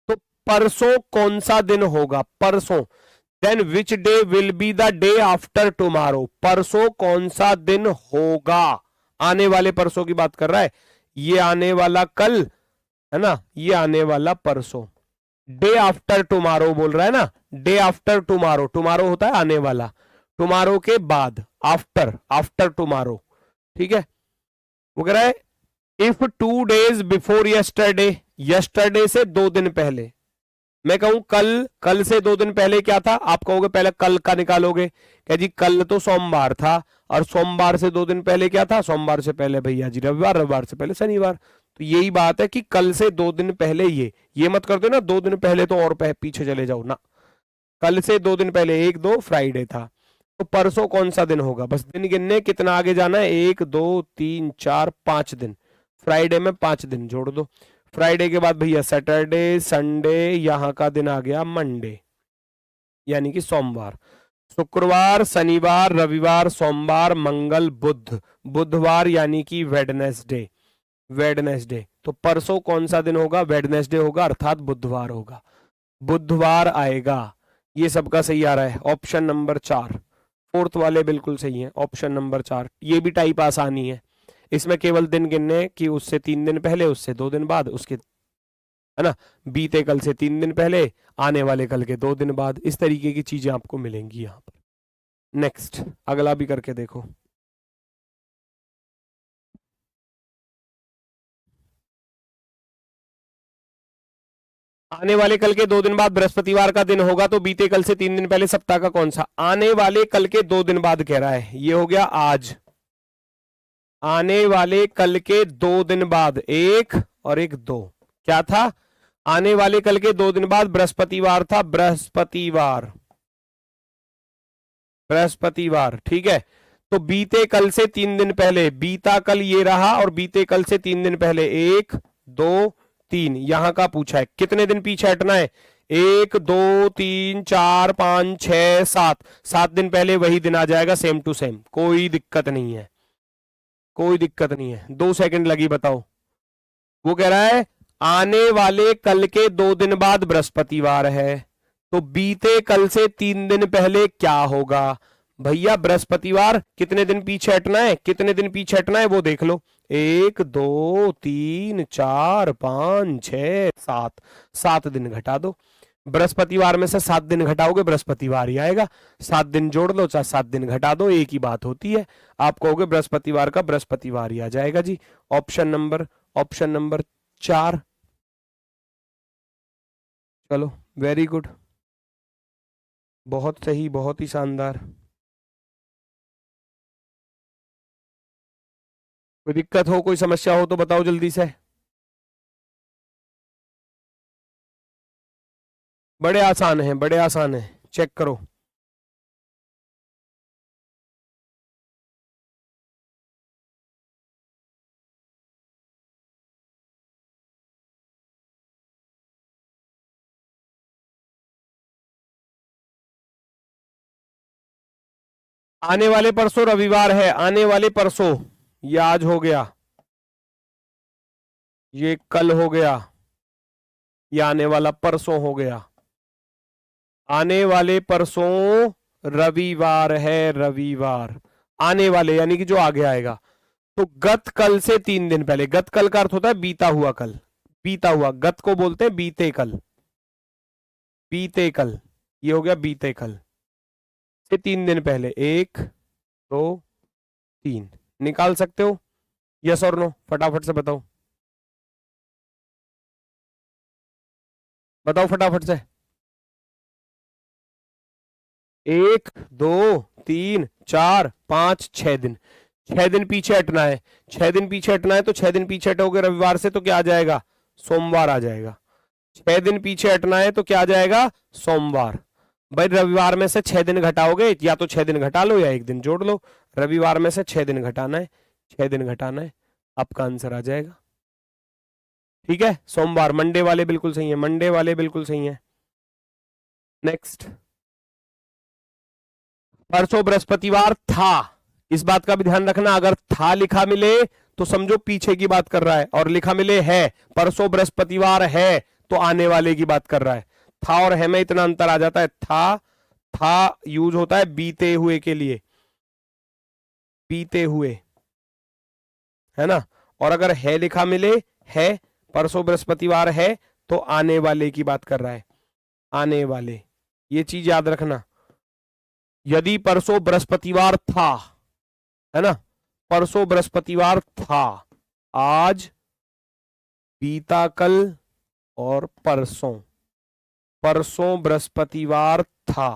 तो परसों कौन सा दिन होगा, परसों, then which day will be the day after tomorrow, परसों कौन सा दिन होगा, आने वाले परसों की बात कर रहा है, ये आने वाला कल है ना, ये आने वाला परसों, डे आफ्टर टुमारो बोल रहा है ना, डे आफ्टर टुमारो, टुमारो होता है आने वाला, टुमारो के बाद, आफ्टर, आफ्टर टुमारो, ठीक है। वो कह रहा है if 2 days before yesterday, yesterday से 2 दिन पहले, मैं कहूं कल, कल से 2 दिन पहले क्या था, आप कहोगे पहले कल का निकालोगे, क्या जी कल तो सोमवार था, और सोमवार से 2 दिन पहले क्या था, सोमवार से पहले भैया जी रविवार, रविवार से पहले शनिवार। तो यही बात है कि कल से 2 दिन पहले ये मत कर दो ना 2 दिन पहले तो और पीछे चले जाओ ना, कल से 2 दिन पहले 1 2 फ्राइडे था, तो परसों कौन सा दिन होगा, बस दिन गिनने, कितना आगे जाना है, 1 2 3 4 5 दिन, फ्राइडे में 5 दिन जोड़ दो। फ्राइडे के बाद भैया सैटरडे, संडे, यहाँ का दिन आ गया मंडे, यानी कि सोमवार, शुक्रवार, शनिवार, रविवार, सोमवार, मंगल, बुध, बुधवार यानी कि वेडनेसडे, वेडनेसडे। तो परसों कौन सा दिन होगा, वेडनेसडे होगा, अर्थात बुधवार होगा, बुधवार आएगा। ये सबका सही आ रहा है, ऑप्शन नंबर 4, फोर्थ वाले बिल्कुल सही है, ऑप्शन नंबर 4। ये भी टाइप आसानी है, इसमें केवल दिन गिनने कि उससे 3 दिन पहले, उससे 2 दिन बाद, उसके, है ना, बीते कल से 3 दिन पहले, आने वाले कल के 2 दिन बाद, इस तरीके की चीजें आपको मिलेंगी यहाँ पर। नेक्स्ट, अगला भी करके देखो। आने वाले कल के 2 दिन बाद बृहस्पतिवार का दिन होगा, तो बीते कल से 3 दिन पहले सप्ताह का कौन सा, आने वाले कल के 2 दिन बाद कह रहा है, ये हो गया आज, आने वाले कल के 2 दिन बाद, 1 और 1 2, क्या था, आने वाले कल के 2 दिन बाद बृहस्पतिवार था, बृहस्पतिवार, बृहस्पतिवार, ठीक है। तो बीते कल से 3 दिन पहले, बीता कल ये रहा, और बीते कल से 3 दिन पहले, 1 2 3, यहां का पूछा है, कितने दिन पीछे हटना है, 1 2 3 4 5 6 7, 7 दिन पहले वही दिन आ जाएगा, सेम टू सेम, कोई दिक्कत नहीं है, कोई दिक्कत नहीं है। 2 सेकंड लगी, बताओ। वो कह रहा है आने वाले कल के 2 दिन बाद बृहस्पतिवार है, तो बीते कल से 3 दिन पहले क्या होगा, भैया बृहस्पतिवार, कितने दिन पीछे हटना है, कितने दिन पीछे हटना है वो देख लो, 1 2 3 4 5 6 7, 7 दिन घटा दो, बृहस्पतिवार में से 7 दिन घटाओगे बृहस्पतिवार ही आएगा, 7 दिन जोड़ लो चाहे 7 दिन घटा दो, एक ही बात होती है, आप कहोगे बृहस्पतिवार का बृहस्पतिवार ही आ जाएगा जी। Option number 4। चलो, वेरी गुड, बहुत सही, बहुत ही शानदार। कोई दिक्कत हो, कोई समस्या हो तो बताओ जल्दी से। बड़े आसान हैं, बड़े आसान हैं, चेक करो। आने वाले परसों रविवार है, आने वाले परसों, ये आज हो गया, ये कल हो गया, ये आने वाला परसों हो गया, आने वाले परसों रविवार है, रविवार, आने वाले यानी कि जो आगे आएगा। तो गत कल से 3 दिन पहले, गत कल का अर्थ होता है बीता हुआ कल, बीता हुआ, गत को बोलते हैं बीते कल, बीते कल, ये हो गया बीते कल से 3 दिन पहले, 1 2 3, निकाल सकते हो, यस और नो, फटाफट से बताओ, बताओ फटाफट से। 1 2 3 4 5 6 दिन, 6 दिन पीछे हटना है, 6 दिन पीछे हटना है, तो 6 दिन पीछे हटोगे रविवार से तो क्या आ जाएगा, सोमवार आ जाएगा, 6 दिन पीछे हटना है तो क्या आ जाएगा, सोमवार। भाई रविवार में से 6 दिन घटाओगे, या तो 6 दिन घटा लो या 1 दिन जोड़ लो, रविवार में से 6 दिन घटाना है, 6 दिन घटाना है, आपका आंसर आ जाएगा, ठीक है। सोमवार, मंडे वाले बिल्कुल सही है, मंडे वाले बिल्कुल सही है। नेक्स्ट, परसों बृहस्पतिवार था, इस बात का भी ध्यान रखना, अगर था लिखा मिले तो समझो पीछे की बात कर रहा है, और लिखा मिले है, परसों बृहस्पतिवार है, तो आने वाले की बात कर रहा है। था और है में इतना अंतर आ जाता है, था यूज होता है बीते हुए के लिए, बीते हुए, है ना, और अगर है लिखा मिले, है, परसों बृहस्पतिवार है, तो आने वाले की बात कर रहा है, आने वाले, ये चीज याद रखना। यदि परसों बृहस्पतिवार था, है ना, परसों बृहस्पतिवार था, आज, बीता कल और परसों, परसों बृहस्पतिवार था,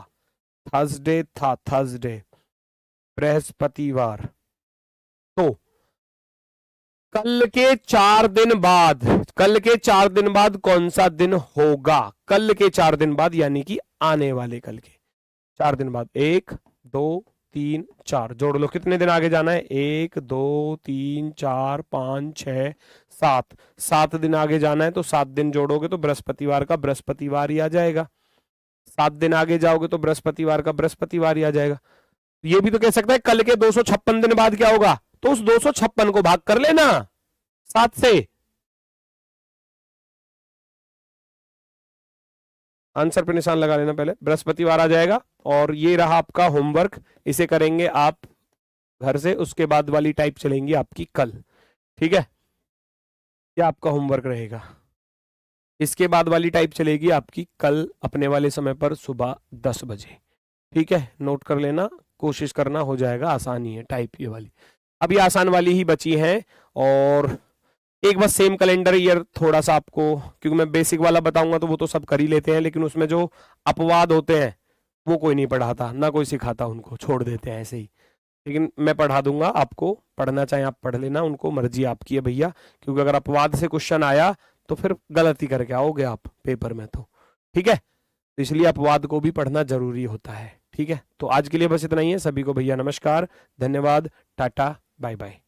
थर्सडे था, थर्सडे बृहस्पतिवार। तो कल के 4 दिन बाद, कल के 4 दिन बाद कौन सा दिन होगा? कल के 4 दिन बाद यानी कि आने वाले कल के 4 दिन बाद। 1 2 3 4 जोड़ लो, कितने दिन आगे जाना है? 1 2 3 4 5 6 7, 7 दिन आगे जाना है। तो 7 दिन जोड़ोगे तो बृहस्पतिवार का बृहस्पतिवार ही आ जाएगा। 7 दिन आगे जाओगे तो बृहस्पतिवार का बृहस्पतिवार ही आ जाएगा। ये भी तो कह सकता है कल के 256 दिन बाद क्या होगा, तो उस 256 को भाग कर लेना 7 से, आंसर पे निशान लगा लेना पहले, बृहस्पतिवार आ जाएगा। और ये रहा आपका होमवर्क, इसे करेंगे आप घर से, उसके बाद वाली टाइप चलेंगी आपकी कल। ठीक है, क्या आपका होमवर्क रहेगा? इसके बाद वाली टाइप चलेगी आपकी कल अपने वाले समय पर सुबह 10 बजे। ठीक है, नोट कर लेना, कोशिश करना, हो जाएगा, आसानी है टाइप ये वाली। अभी आसान वाली ही बची है। और एक बस सेम कैलेंडर ईयर थोड़ा सा आपको, क्योंकि मैं बेसिक वाला बताऊंगा तो वो तो सब कर ही लेते हैं, लेकिन उसमें जो अपवाद होते हैं वो कोई नहीं पढ़ाता, ना कोई सिखाता, उनको छोड़ देते हैं ऐसे ही। लेकिन मैं पढ़ा दूंगा आपको, पढ़ना चाहे आप पढ़ लेना, उनको मर्जी आपकी है भैया। क्योंकि अगर अपवाद से क्वेश्चन आया तो फिर गलती करके आओगे आप पेपर में, तो ठीक है, तो इसलिए अपवाद को भी पढ़ना जरूरी होता है। ठीक है, तो आज के लिए बस इतना ही है। सभी को भैया नमस्कार, धन्यवाद, टाटा, बाय बाय।